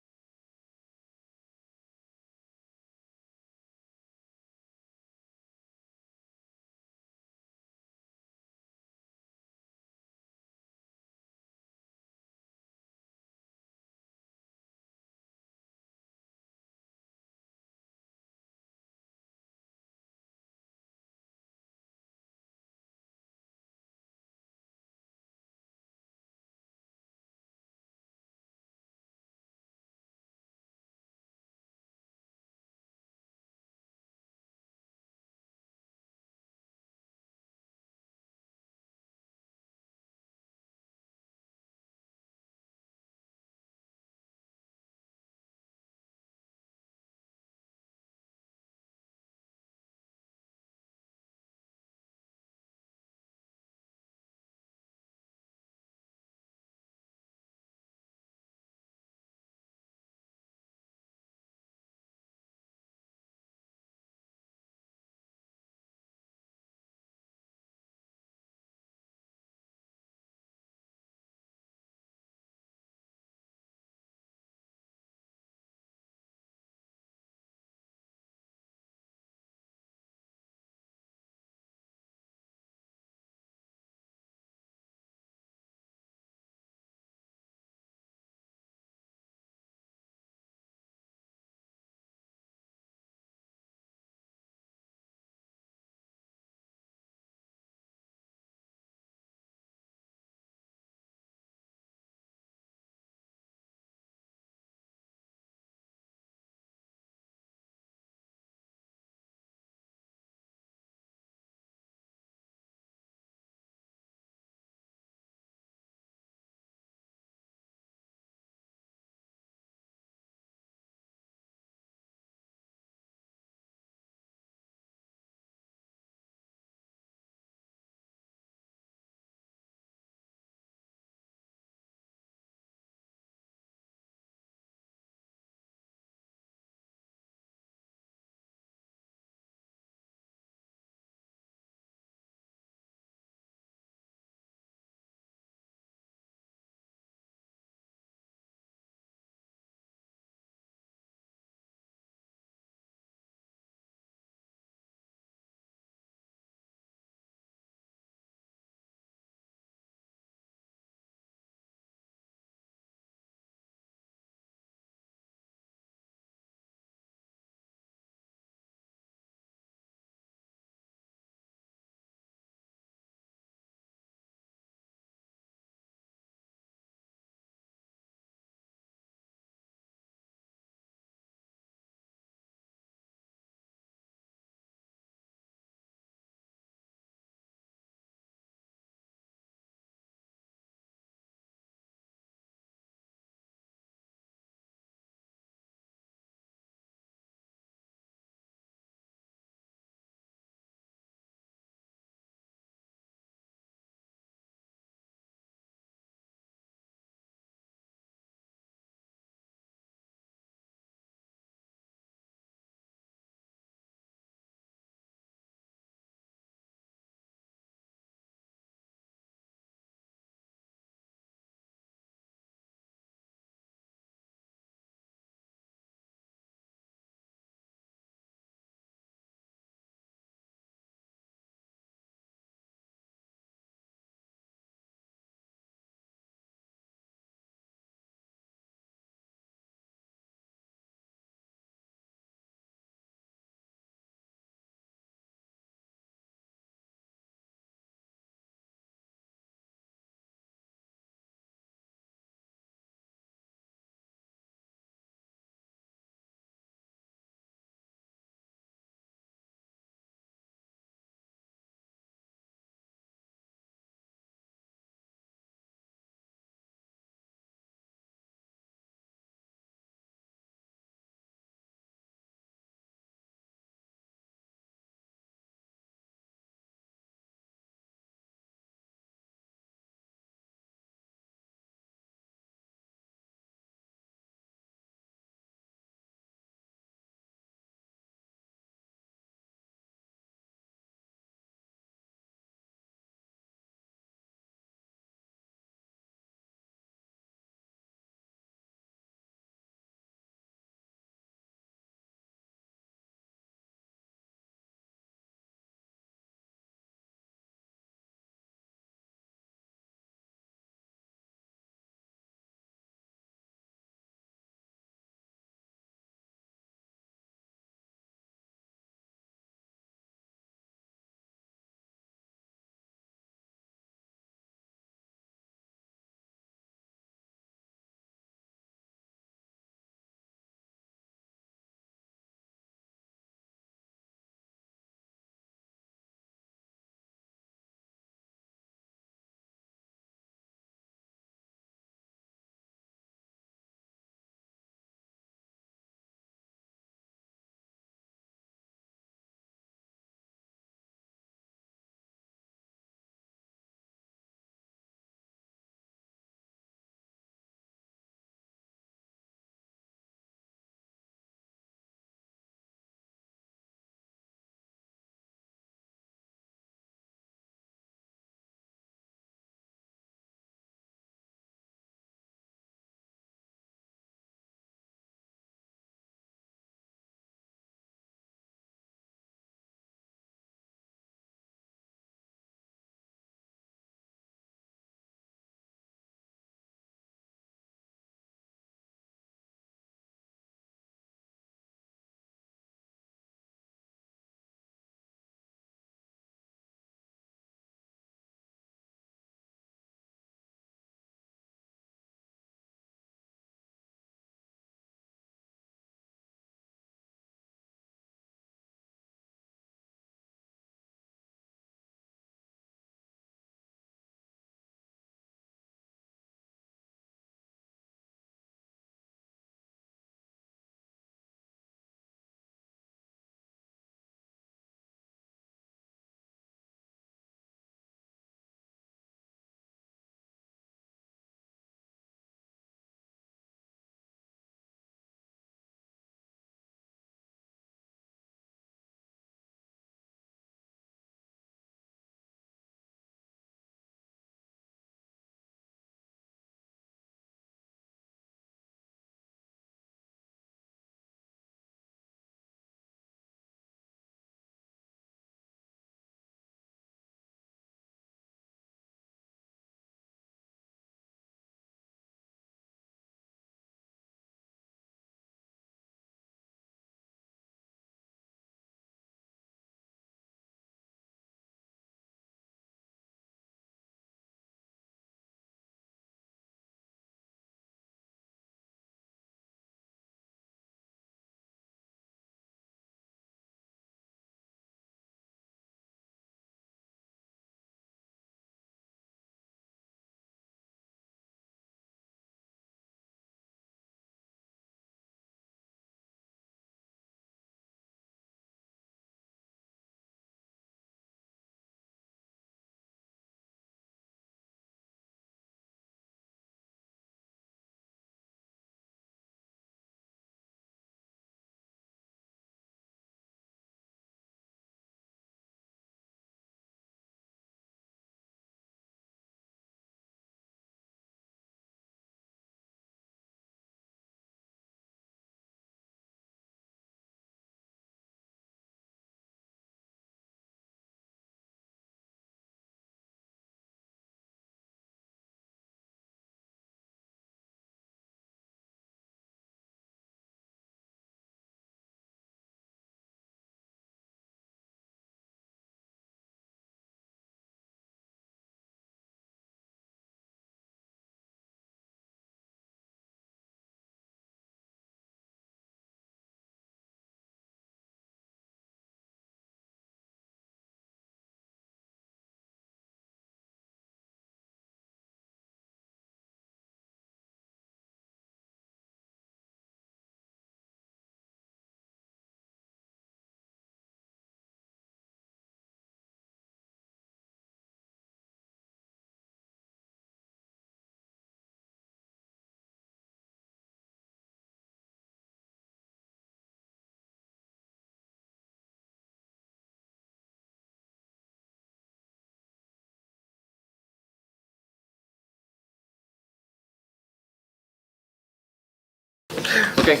Okay.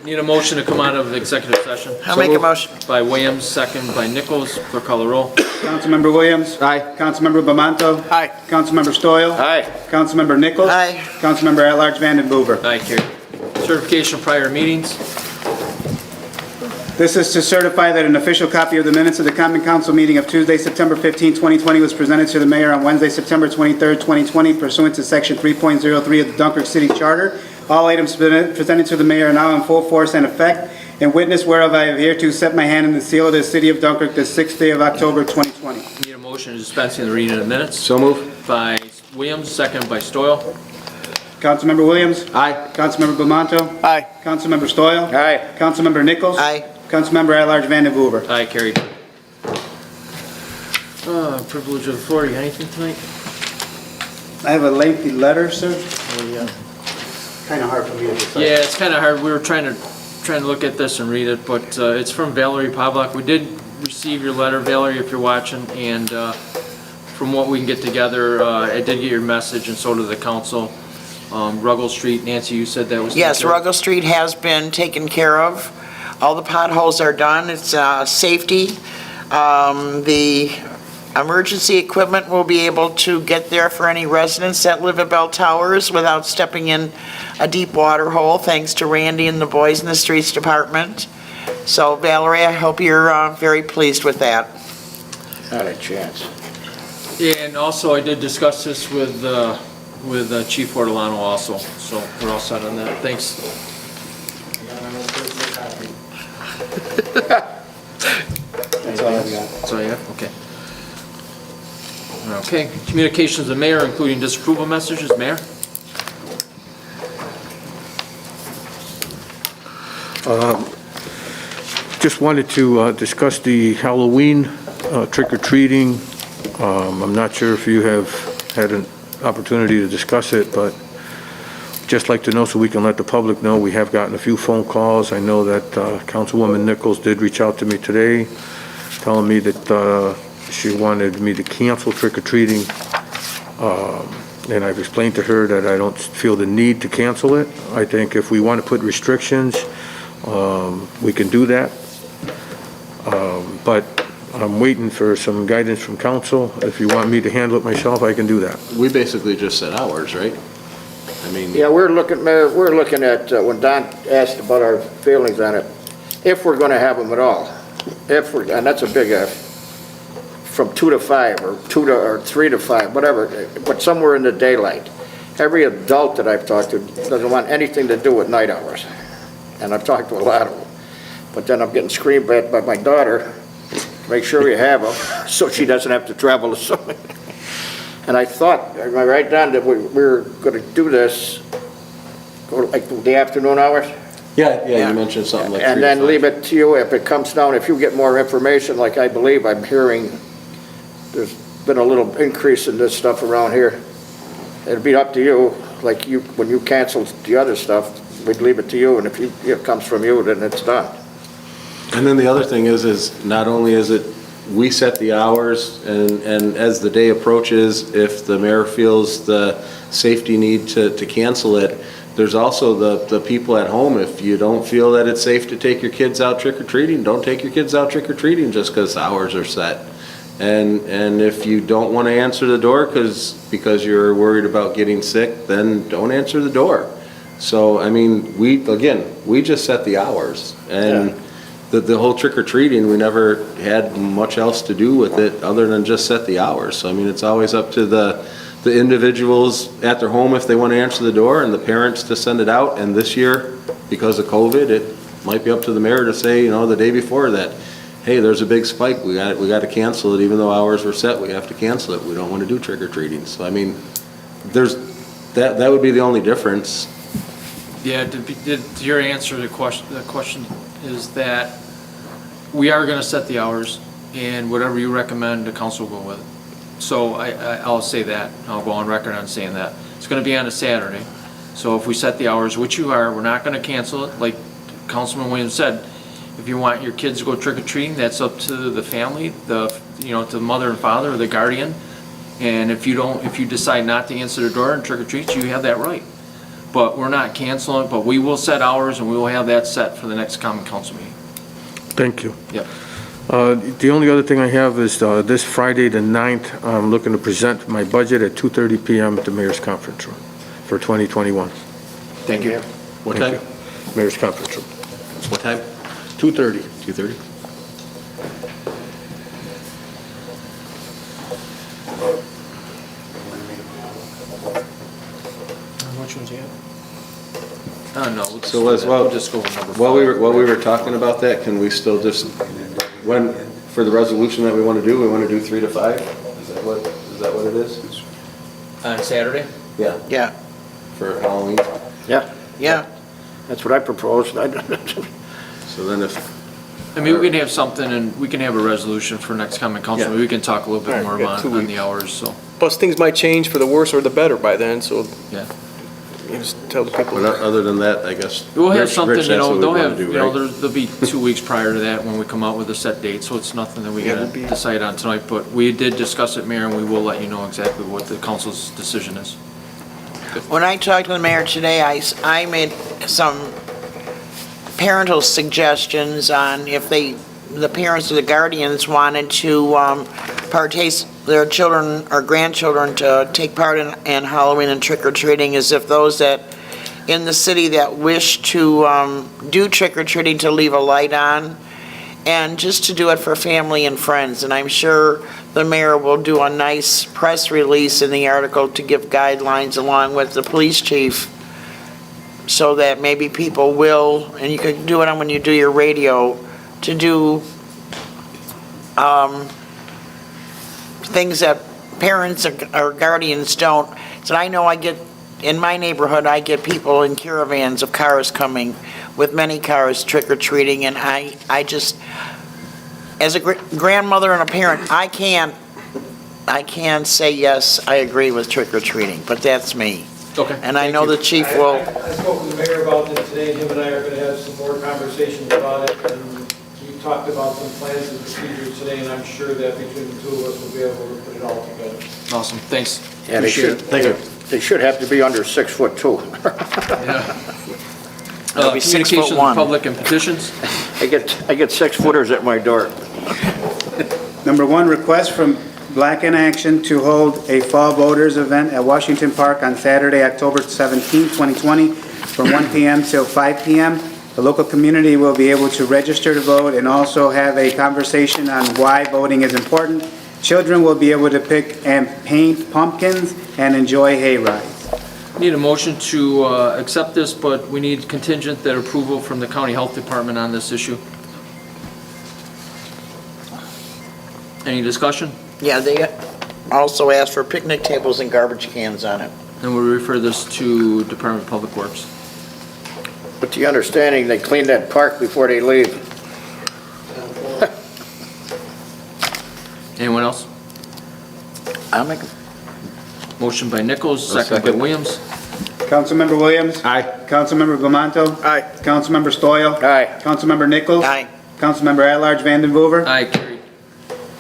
Need a motion to come out of executive session. I'll make a motion. By Williams, second by Nichols. Clerk call the roll. Councilmember Williams? Aye. Councilmember Bamanto? Aye. Councilmember Stoyl? Aye. Councilmember Nichols? Aye. Councilmember at-large Vanden Heuver? Aye, carried. Certification of prior meetings. This is to certify that an official copy of the minutes of the Common Council meeting of Tuesday, September 15, 2020 was presented to the mayor on Wednesday, September 23, 2020 pursuant to Section 3.03 of the Dunkirk City Charter. All items presented to the mayor are now in full force and effect, and witness whereof I have hereto set my hand in the seal of the city of Dunkirk this 6th day of October, 2020. Need a motion dispensing the reading of the minutes. So move. By Williams, second by Stoyl. Councilmember Williams? Aye. Councilmember Bamanto? Aye. Councilmember Stoyl? Aye. Councilmember Nichols? Aye. Councilmember at-large Vanden Heuver? Aye, carried. Privilege of authority, anything tonight? I have a lengthy letter, sir. Kind of hard for me to decide. Yeah, it's kind of hard. We were trying to look at this and read it, but it's from Valerie Pavlak. We did receive your letter, Valerie, if you're watching, and from what we can get together, I did get your message, and so did the council. Ruggles Street, Nancy, you said that was... Yes, Ruggles Street has been taken care of. All the potholes are done. It's safety. The emergency equipment will be able to get there for any residents that live at Bell Towers without stepping in a deep water hole, thanks to Randy and the boys in the streets department. So Valerie, I hope you're very pleased with that. Not a chance. Yeah, and also I did discuss this with Chief Ortolano also, so we're all set on that. Thanks. That's all I've got. So, yeah, okay. Okay, communications of the mayor, including disapproval messages, Mayor? Just wanted to discuss the Halloween trick-or-treating. I'm not sure if you have had an opportunity to discuss it, but just like to know so we can let the public know. We have gotten a few phone calls. I know that Councilwoman Nichols did reach out to me today, telling me that she wanted me to cancel trick-or-treating. And I've explained to her that I don't feel the need to cancel it. I think if we want to put restrictions, we can do that. But I'm waiting for some guidance from council. If you want me to handle it myself, I can do that. We basically just set hours, right? I mean, Yeah, we're looking at, when Don asked about our feelings on it, if we're gonna have them at all. And that's a big if, from 2 to 5, or 3 to 5, whatever, but somewhere in the daylight. Every adult that I've talked to doesn't want anything to do with night hours. And I've talked to a lot of them. But then I'm getting screamed at by my daughter, make sure you have them, so she doesn't have to travel to somewhere. And I thought, am I right, Don, that we were gonna do this, go like the afternoon hours? yeah, you mentioned something like 3 to 5. And then leave it to you if it comes down, if you get more information, like I believe I'm hearing, there's been a little increase in this stuff around here. It'd be up to you, like you, when you canceled the other stuff, we'd leave it to you, and if it comes from you, then it's done. And then the other thing is not only is it, we set the hours, and as the day approaches, if the mayor feels the safety need to cancel it, there's also the people at home. If you don't feel that it's safe to take your kids out trick-or-treating, don't take your kids out trick-or-treating just because hours are set. And if you don't want to answer the door because you're worried about getting sick, then don't answer the door. So, I mean, we just set the hours. And the whole trick-or-treating, we never had much else to do with it other than just set the hours. So, I mean, it's always up to the individuals at their home if they want to answer the door, and the parents to send it out. And this year, because of COVID, it might be up to the mayor to say, the day before that, hey, there's a big spike, we got to cancel it. Even though hours were set, we have to cancel it. We don't want to do trick-or-treating. So, I mean, that would be the only difference. Yeah, did your answer to the question is that we are going to set the hours, and whatever you recommend, the council will go with it. So I'll say that. I'll go on record on saying that. It's going to be on a Saturday. So if we set the hours, which you are, we're not going to cancel it. Like Councilman Williams said, if you want your kids to go trick-or-treating, that's up to the family, to the mother and father or the guardian. And if you decide not to answer the door and trick-or-treat, you have that right. but we're not canceling it, but we will set hours and we will have that set for the next common council meeting. Thank you. Yep. The only other thing I have is this Friday, the 9th, I'm looking to present my budget at 2:30 PM at the Mayor's Conference Room for 2021. Thank you. What Thank time? you. Mayor's Conference Room, What time? 2:30. 2:30? Which one's you? No, So Liz, we'll just go with number 5. While we were talking about that, can we still just, for the resolution that we want to do, we want to do 3 to 5? Is that what it is? On Saturday? Yeah, Yeah, for Halloween. Yeah, yeah. that's what I proposed. So then if, I mean, we can have something and we can have a resolution for next common council. Yeah. We can talk a little bit All right, more we got about 2 on the weeks. hours, so, Plus, things might change for the worse or the better by then, so yeah. you just tell the people. but other than that, I guess. We'll have Rich, something, that's you know, what we they'll wanna have, do, you know, right? there'll be 2 weeks prior to that when we come out with a set date, so it's nothing that we Yeah, gotta we'll be- decide on tonight, but we did discuss it, Mayor, and we will let you know exactly what the council's decision is. When I talked to the mayor today, I made some parental suggestions on if the parents or the guardians wanted to partake their children or grandchildren to take part in Halloween and trick-or-treating, as if those that in the city that wish to do trick-or-treating to leave a light on, and just to do it for family and friends. And I'm sure the mayor will do a nice press release in the article to give guidelines along with the police chief, so that maybe people will, and you can do it on when you do your radio, to do things that parents or guardians don't. So I know in my neighborhood, I get people in caravans of cars coming, with many cars trick-or-treating, and I just, as a grandmother and a parent, I can't say, yes, I agree with trick-or-treating, but that's me. Okay. And I know the chief will. I spoke with the mayor about this today, him and I are going to have some more conversations about it, and we talked about some plans and procedures today, and I'm sure that between the two of us, we'll be able to put it all together. Awesome, thanks. Yeah, they Appreciate should, it. Thank you. they should have to be under 6 foot 2. It'll be 6'1". Communications, public and petitions. I get 6 footers at my door. Number 1, request from Black in Action to hold a fall voters event at Washington Park on Saturday, October 17, 2020, from 1 p.m. till 5 p.m. The local community will be able to register to vote and also have a conversation on why voting is important. Children will be able to pick and paint pumpkins and enjoy hay rides. Need a motion to accept this, but we need contingent that approval from the county health department on this issue. Any discussion? Yeah, they also asked for picnic tables and garbage cans on it. And we'll refer this to Department of Public Works. With the understanding they clean that park before they leave. Anyone else? I'll make, Motion by Nichols, second by second. Williams. Councilmember Williams? Aye. Councilmember Bamanto? Aye. Councilmember Stoyl? Aye. Councilmember Nichols? aye. Councilmember at-large Vandenboer? Aye, carried.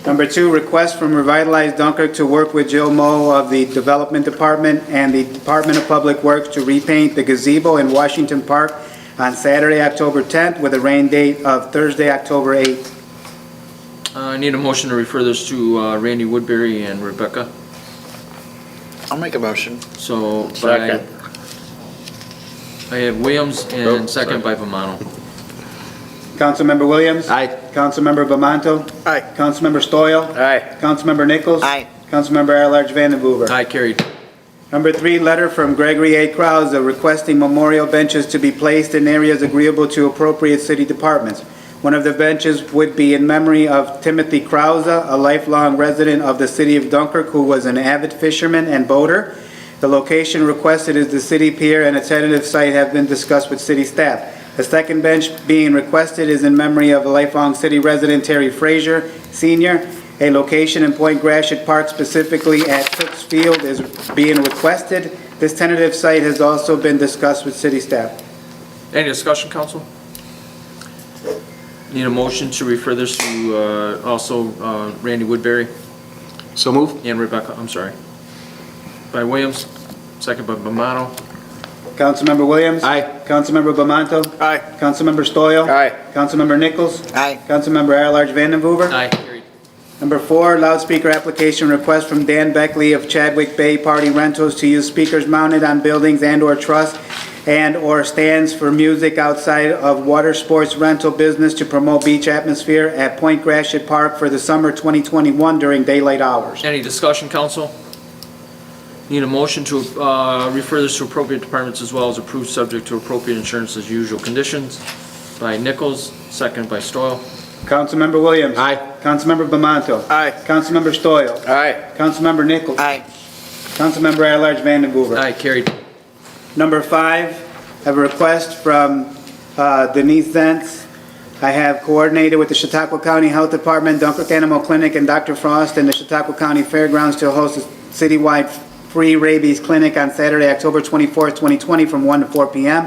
Number 2, request from Revitalize Dunkirk to work with Jill Moe of the Development Department and the Department of Public Works to repaint the gazebo in Washington Park on Saturday, October 10th, with a rain date of Thursday, October 8th. I need a motion to refer this to Randy Woodbury and Rebecca. I'll make a motion. So by, Second. I have Williams Oh, and second by Vamano. Councilmember Williams? Aye. Councilmember Bamanto? Aye. Councilmember Stoyl? Aye. Councilmember Nichols? Aye. Councilmember at-large Vandenboer? Aye, carried. Number 3, letter from Gregory A. Krause requesting memorial benches to be placed in areas agreeable to appropriate city departments. One of the benches would be in memory of Timothy Krause, a lifelong resident of the city of Dunkirk who was an avid fisherman and boater. The location requested is the city pier, and a tentative site have been discussed with city staff. The second bench being requested is in memory of a lifelong city resident, Terry Frazier, Sr. A location in Point Gratiot Park, specifically at Cook's Field, is being requested. This tentative site has also been discussed with city staff. Any discussion, council? Need a motion to refer this to also Randy Woodbury So move? and Rebecca, I'm sorry. By Williams, second by Vamano. Councilmember Williams? Aye. Councilmember Bamanto? Aye. Councilmember Stoyl? Aye. Councilmember Nichols? Aye. Councilmember at-large Vandenhoover? Aye, carried. Number 4, loudspeaker application request from Dan Beckley of Chadwick Bay Party Rentals to use speakers mounted on buildings and/or truss and/or stands for music outside of water sports rental business to promote beach atmosphere at Point Gratiot Park for the summer 2021 during daylight hours. Any discussion, council? Need a motion to refer this to appropriate departments as well as approve subject to appropriate insurance as usual conditions by Nichols, second by Stoyl. Councilmember Williams? Aye. Councilmember Bamanto? Aye. Councilmember Stoyl? Aye. Councilmember Nichols? Aye. Councilmember at-large Vandenhoover? Aye, carried. Number 5, I have a request from Denise Zentz. I have coordinated with the Chautauqua County Health Department, Dunkirk Animal Clinic, and Dr. Frost and the Chautauqua County Fairgrounds to host a citywide free rabies clinic on Saturday, October 24th, 2020 from 1 to 4 p.m.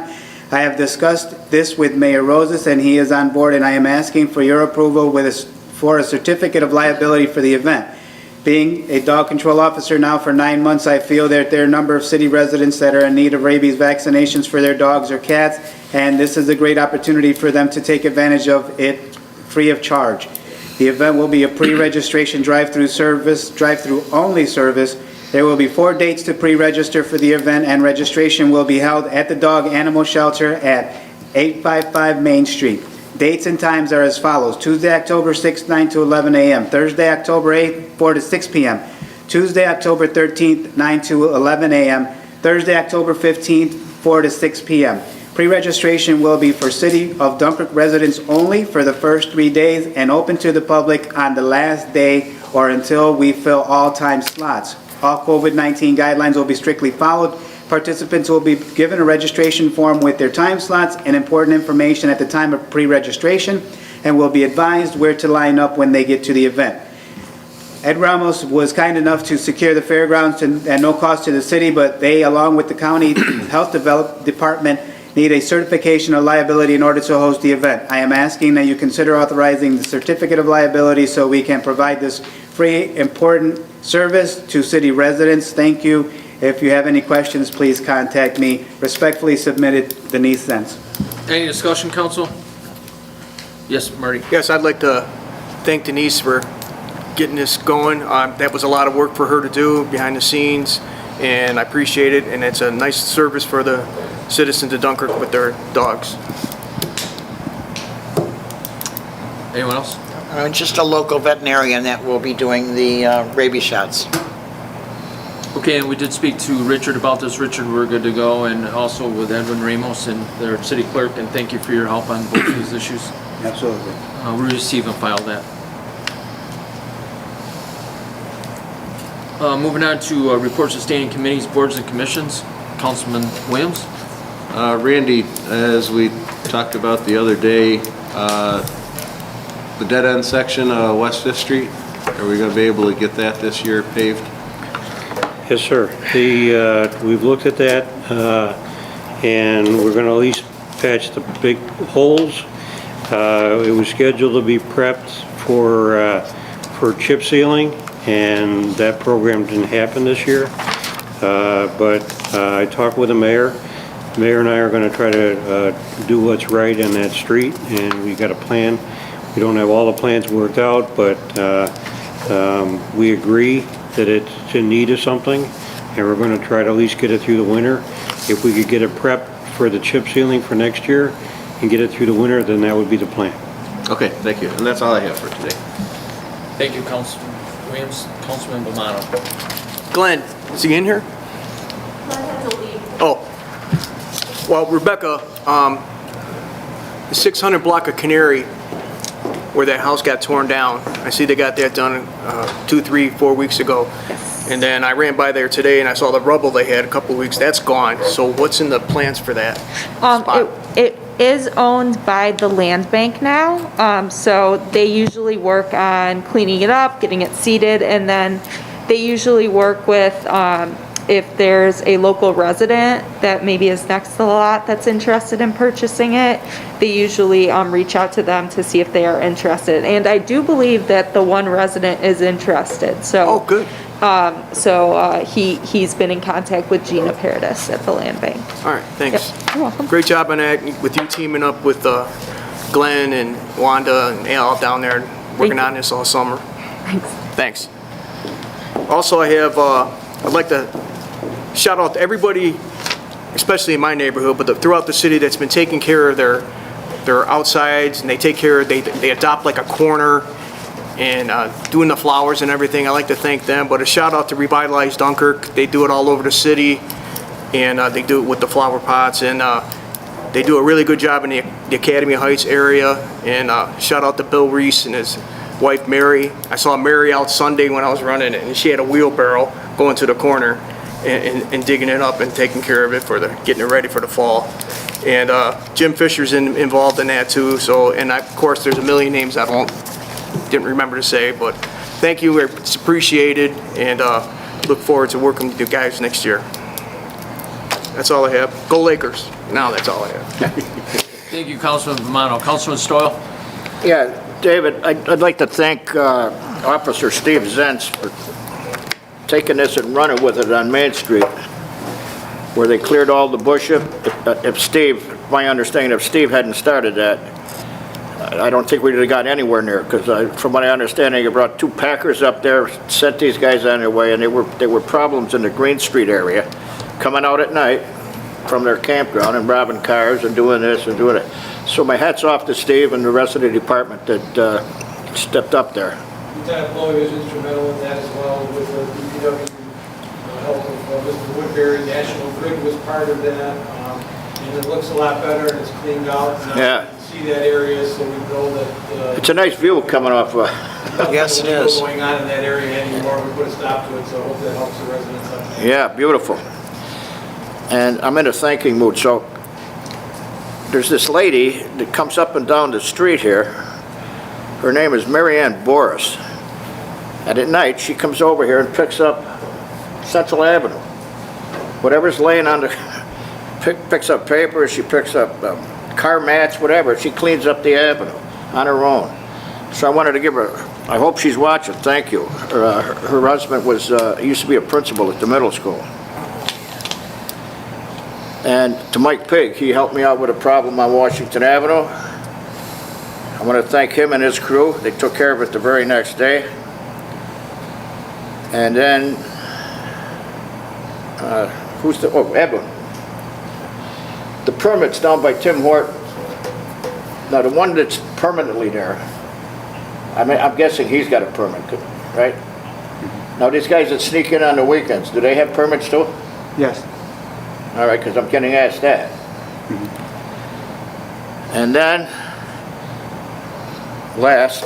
I have discussed this with Mayor Rosas and he is on board, and I am asking for your approval for a certificate of liability for the event. Being a dog control officer now for 9 months, I feel that there are a number of city residents that are in need of rabies vaccinations for their dogs or cats, and this is a great opportunity for them to take advantage of it free of charge. The event will be a pre-registration drive-through only service. There will be 4 dates to pre-register for the event, and registration will be held at the Dog Animal Shelter at 855 Main Street. Dates and times are as follows: Tuesday, October 6th, 9 to 11 a.m. Thursday, October 8th, 4 to 6 p.m. Tuesday, October 13th, 9 to 11 a.m. Thursday, October 15th, 4 to 6 p.m. Pre-registration will be for City of Dunkirk residents only for the first 3 days and open to the public on the last day or until we fill all time slots. All COVID-19 guidelines will be strictly followed. Participants will be given a registration form with their time slots and important information at the time of pre-registration and will be advised where to line up when they get to the event. Ed Ramos was kind enough to secure the fairgrounds at no cost to the city, but they, along with the county health department, need a certification of liability in order to host the event. I am asking that you consider authorizing the certificate of liability so we can provide this free, important service to city residents. Thank you. If you have any questions, please contact me. Respectfully submitted, Denise Zentz. Any discussion, council? Yes, Marty? Yes, I'd like to thank Denise for getting this going. That was a lot of work for her to do behind the scenes, and I appreciate it, and it's a nice service for the citizens of Dunkirk with their dogs. Anyone else? Just a local veterinarian that will be doing the rabies shots. Okay, and we did speak to Richard about this. Richard, we're good to go, and also with Edwin Ramos and their city clerk, and thank you for your help on both of these issues. Absolutely. We'll receive and file that. Moving on to reports of standing committees, boards, and commissions. Councilman Williams? Randy, as we talked about the other day, the dead end section of West 5th Street, are we going to be able to get that this year paved? Yes, sir. We've looked at that, and we're going to at least patch the big holes. It was scheduled to be prepped for chip sealing, and that program didn't happen this year. But I talked with the mayor. The mayor and I are going to try to do what's right in that street, and we got a plan. We don't have all the plans worked out, but we agree that it's in need of something, and we're going to try to at least get it through the winter. If we could get it prepped for the chip sealing for next year and get it through the winter, then that would be the plan. Okay, thank you. And that's all I have for today. Thank you, Councilman Williams. Councilman Bomano. Glenn, is he in here? Oh. Well, Rebecca, the 600 block of Canary, where that house got torn down, I see they got that done 2, 3, 4 weeks ago. And then I ran by there today and I saw the rubble they had a couple of weeks. That's gone. So what's in the plans for that spot? It is owned by the land bank now, so they usually work on cleaning it up, getting it seeded, and then they usually work with, if there's a local resident that maybe is next to the lot that's interested in purchasing it, they usually reach out to them to see if they are interested. And I do believe that the one resident is interested, so. Oh, good. So he's been in contact with Gina Paradis at the land bank. All right, thanks. Yep, you're welcome. Great job on that, with you teaming up with Glenn and Wanda and all down there working you. on this all summer. Thanks. Thanks. Also, I'd like to shout out to everybody, especially in my neighborhood, but throughout the city that's been taking care of their outsides, and they adopt like a corner and doing the flowers and everything. I like to thank them, but a shout out to Revitalize Dunkirk. They do it all over the city, and they do it with the flower pots, and they do a really good job in the Academy Heights area. And shout out to Bill Reese and his wife Mary. I saw Mary out Sunday when I was running it, and she had a wheelbarrow going to the corner and digging it up and taking care of it getting it ready for the fall. And Jim Fisher's involved in that too. So, and of course, there's a million names I didn't remember to say, but thank you. It's appreciated, and look forward to working with you guys next year. That's all I have. Go Lakers. Now that's all I have. Thank you, Councilman Romano. Councilman Stoyl? Yeah, David, I'd like to thank Officer Steve Zentz for taking this and running with it on Main Street, where they cleared all the bush. If Steve hadn't started that, I don't think we'd have got anywhere near it, because from what I understand, he brought 2 Packers up there, sent these guys on their way, and there were problems in the Green Street area, coming out at night from their campground and robbing cars and doing this and doing it. So my hat's off to Steve and the rest of the department that stepped up there. Lieutenant Chloe was instrumental in that as well, with the DPW help of Mr. Woodbury. National Grid was part of that, and it looks a lot better and it's cleaned out. Now Yeah. you can see that area, so we know that It's a nice view coming off. Yes, it nothing is. going on in that area anymore. We put a stop to it, so I hope that helps the residents up there. Yeah, beautiful. And I'm in a thanking mood. So there's this lady that comes up and down the street here. Her name is Mary Ann Boris. And at night, she comes over here and picks up Central Avenue. Whatever's laying on the, picks up paper, she picks up car mats, whatever. She cleans up the avenue on her own. So I wanted to give her, I hope she's watching, thank you. Her husband used to be a principal at the middle school. And to Mike Pig, he helped me out with a problem on Washington Avenue. I want to thank him and his crew. They took care of it the very next day. And then, Edwin. The permit's down by Tim Horton. Now, the one that's permanently there, I mean, I'm guessing he's got a permit, right? Now, these guys that sneak in on the weekends, do they have permits too? Yes. All right, because I'm getting asked that. And then, last,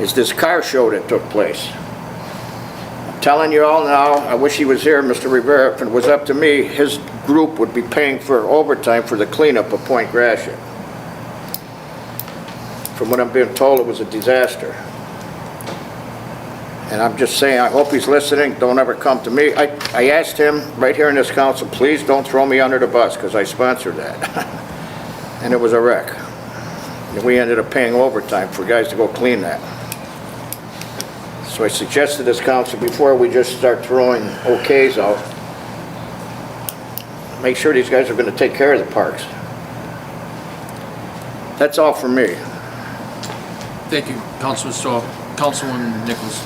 is this car show that took place. I'm telling you all now, I wish he was here, Mr. Rivera. If it was up to me, his group would be paying for overtime for the cleanup of Point Gratiot. From what I'm being told, it was a disaster. And I'm just saying, I hope he's listening. Don't ever come to me. I asked him right here in this council, please don't throw me under the bus, because I sponsored that. And it was a wreck. And we ended up paying overtime for guys to go clean that. So I suggested this council, before we just start throwing okays out, make sure these guys are going to take care of the parks. That's all for me. Thank you, Councilman Stoyl. Councilwoman Nichols?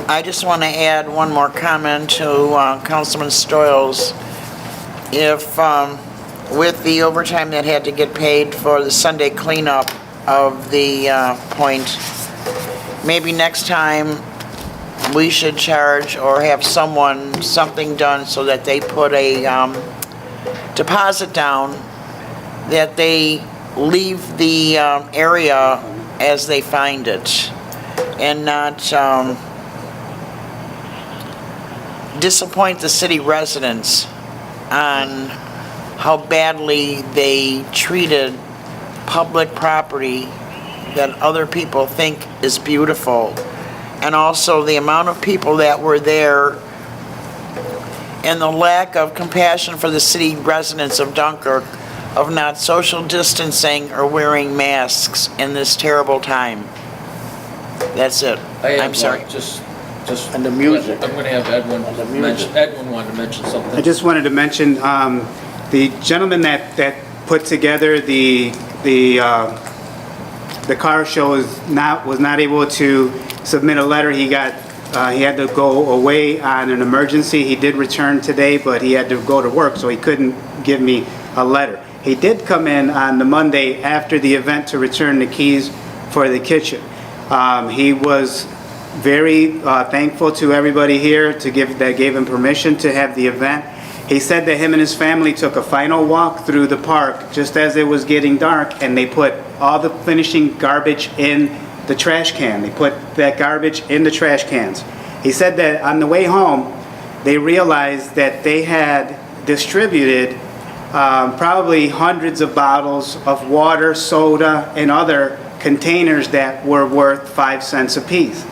I just want to add one more comment to Councilman Stoyles. If, with the overtime that had to get paid for the Sunday cleanup of the point, maybe next time we should charge or have something done so that they put a deposit down, that they leave the area as they find it, and not disappoint the city residents on how badly they treated public property that other people think is beautiful. And also the amount of people that were there and the lack of compassion for the city residents of Dunkirk of not social distancing or wearing masks in this terrible time. That's it. I'm sorry. Just just. And the music. I'm gonna have Edwin And the music. mention, Edwin wanted to mention something. I just wanted to mention, the gentleman that put together the car show was not able to submit a letter. He had to go away on an emergency. He did return today, but he had to go to work, so he couldn't give me a letter. He did come in on the Monday after the event to return the keys for the kitchen. He was very thankful to everybody here that gave him permission to have the event. He said that him and his family took a final walk through the park just as it was getting dark, and they put all the finishing garbage in the trash can. They put that garbage in the trash cans. He said that on the way home, they realized that they had distributed probably hundreds of bottles of water, soda, and other containers that were worth 5 cents apiece.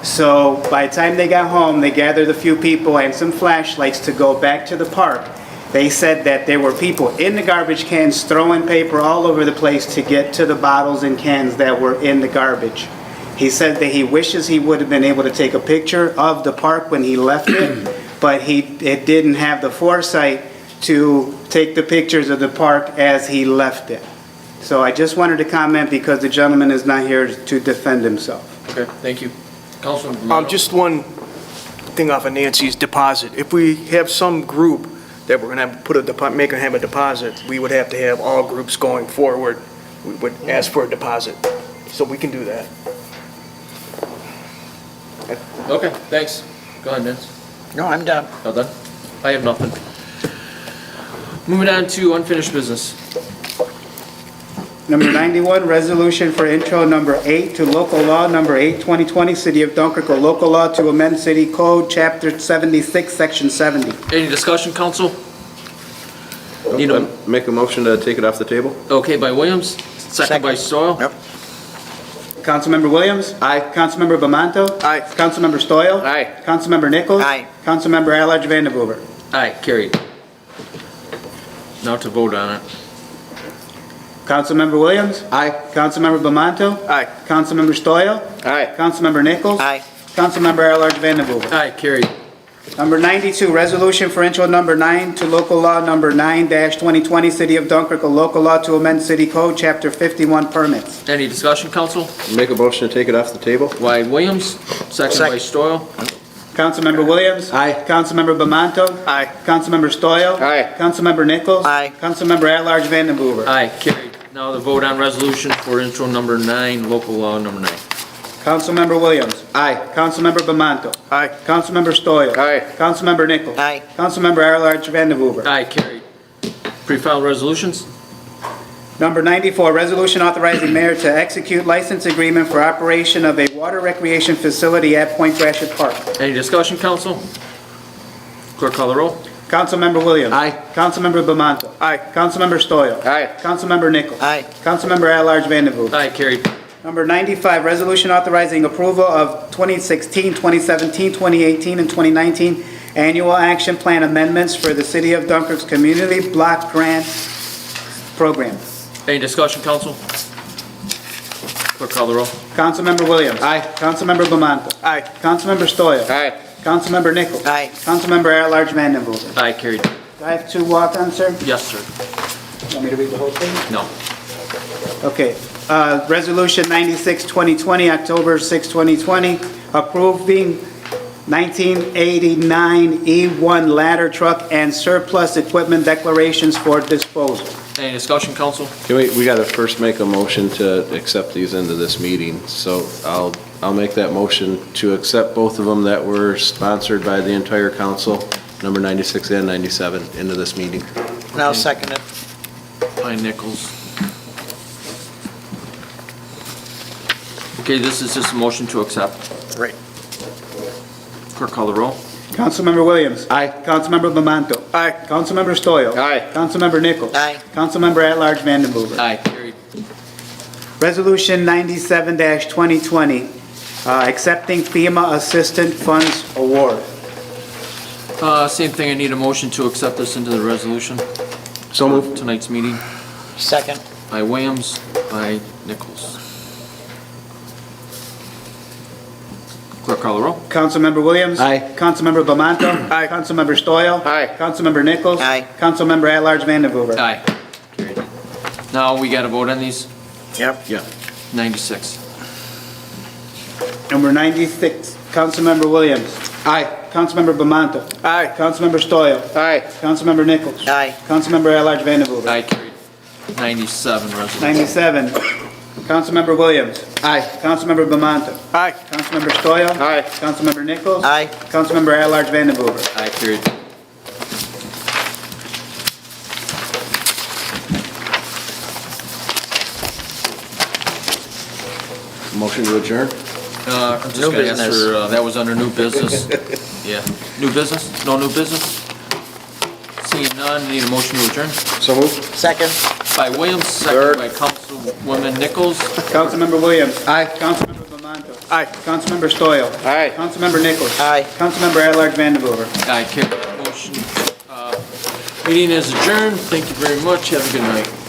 So by the time they got home, they gathered a few people and some flashlights to go back to the park. They said that there were people in the garbage cans throwing paper all over the place to get to the bottles and cans that were in the garbage. He said that he wishes he would have been able to take a picture of the park when he left it, but it didn't have the foresight to take the pictures of the park as he left it. So I just wanted to comment because the gentleman is not here to defend himself. Okay, thank you. Councilman Romano? Just one thing off of Nancy's deposit. If we have some group that we're gonna make them have a deposit, we would have to have all groups going forward. We would ask for a deposit, so we can do that. Okay, thanks. Go ahead, Vince. No, I'm done. All done? I have nothing. Moving on to unfinished business. Number 91, resolution for intro number 8 to local law number 8, 2020, City of Dunkirk, or local law to amend City Code, Chapter 76, Section 70. Any discussion, council? Need a- Make a motion to take it off the table? Okay, by Williams, second by Stoyl. Yep. Councilmember Williams? Aye. Councilmember Bamanto? Aye. Councilmember Stoyl? Aye. Councilmember Nichols? Aye. Councilmember at-large Vandenboer? Aye, carried. Now to vote on it. Councilmember Williams? Aye. Councilmember Bamanto? Aye. Councilmember Stoyl? Aye. Councilmember Nichols? Aye. Councilmember at-large Vandenboer? Aye, carried. Number 92, resolution for intro number 9 to local law number 9-2020, City of Dunkirk, a local law to amend City Code, Chapter 51, permits. Any discussion, council? Make a motion to take it off the table? By Williams, second by Stoyl. Councilmember Williams? Aye. Councilmember Bamanto? Aye. Councilmember Stoyl? Aye. Councilmember Nichols? Aye. Councilmember at-large Vandenboer? Aye, carried. Now the vote on resolution for intro number 9, local law number 9. Councilmember Williams? Aye. Councilmember Bamanto? Aye. Councilmember Stoyl? Aye. Councilmember Nichols? Aye. Councilmember at-large Vandenboer? Aye, carried. Pre-filed resolutions? Number 94, resolution authorizing mayor to execute license agreement for operation of a water recreation facility at Point Gratiot Park. Any discussion, council? Clerk call the roll. Councilmember Williams? Aye. Councilmember Bamanto? Aye. Councilmember Stoyl? Aye. Councilmember Nichols? Aye. Councilmember at-large Vandenboer? Aye, carried. Number 95, resolution authorizing approval of 2016, 2017, 2018, and 2019 annual action plan amendments for the City of Dunkirk's Community Block Grant Program. Any discussion, council? Clerk call the roll. Councilmember Williams? Aye. Councilmember Bamanto? Aye. Councilmember Stoyl? Aye. Councilmember Nichols? Aye. Councilmember at-large Vandenboer? Aye, carried. Do I have to walk-on, sir? Yes, sir. Want me to read the whole thing? No. Okay. Resolution 96, 2020, October 6, 2020, approving 1989 E1 ladder truck and surplus equipment declarations for disposal. Any discussion, council? Okay, we gotta first make a motion to accept these into this meeting, so I'll make that motion to accept both of them that were sponsored by the entire council, number 96 and 97, into this meeting. And I'll second it. By Nichols. Okay, this is just a motion to accept. Right. Clerk call the roll. Councilmember Williams? Aye. Councilmember Bamanto? Aye. Councilmember Stoyl? Aye. Councilmember Nichols? Aye. Councilmember at-large Vandenboer? Aye, carried. Resolution 97-2020, accepting FEMA Assistant Funds Award. Same thing, I need a motion to accept this into the resolution. So moved. Tonight's meeting Second. by Williams, by Nichols. Clerk call the roll. Councilmember Williams. Aye. Councilmember Bamanto. Aye. Councilmember Stoyl. Aye. Councilmember Nichols. Aye. Councilmember at-large Vandenhuver. Aye. Carried. Now we got to vote on these. Yep. Yeah. 96. Number 96, Councilmember Williams. Aye. Councilmember Bamanto. Aye. Councilmember Stoyl. Aye. Councilmember Nichols. Aye. Councilmember at-large Vandenhuver. Aye, carried. 97, resolution. 97, Councilmember Williams. Aye. Councilmember Bamanto. Aye. Councilmember Stoyl. Aye. Councilmember Nichols. Aye. Councilmember at-large Vandenhuver. Aye, carried. Motion to adjourn? I'm just New gonna ask business. for, that was under new business. Yeah. New business? No new business? Seeing none, need a motion to adjourn? So moved. Second. By Williams, second by Councilwoman Nichols. Councilmember Williams. Aye. Councilmember Bamanto. Aye. Councilmember Stoyl. Aye. Councilmember Nichols. Aye. Councilmember at-large Vandenhuver. Aye, carried. Motion, meeting is adjourned. Thank you very much. Have a good night.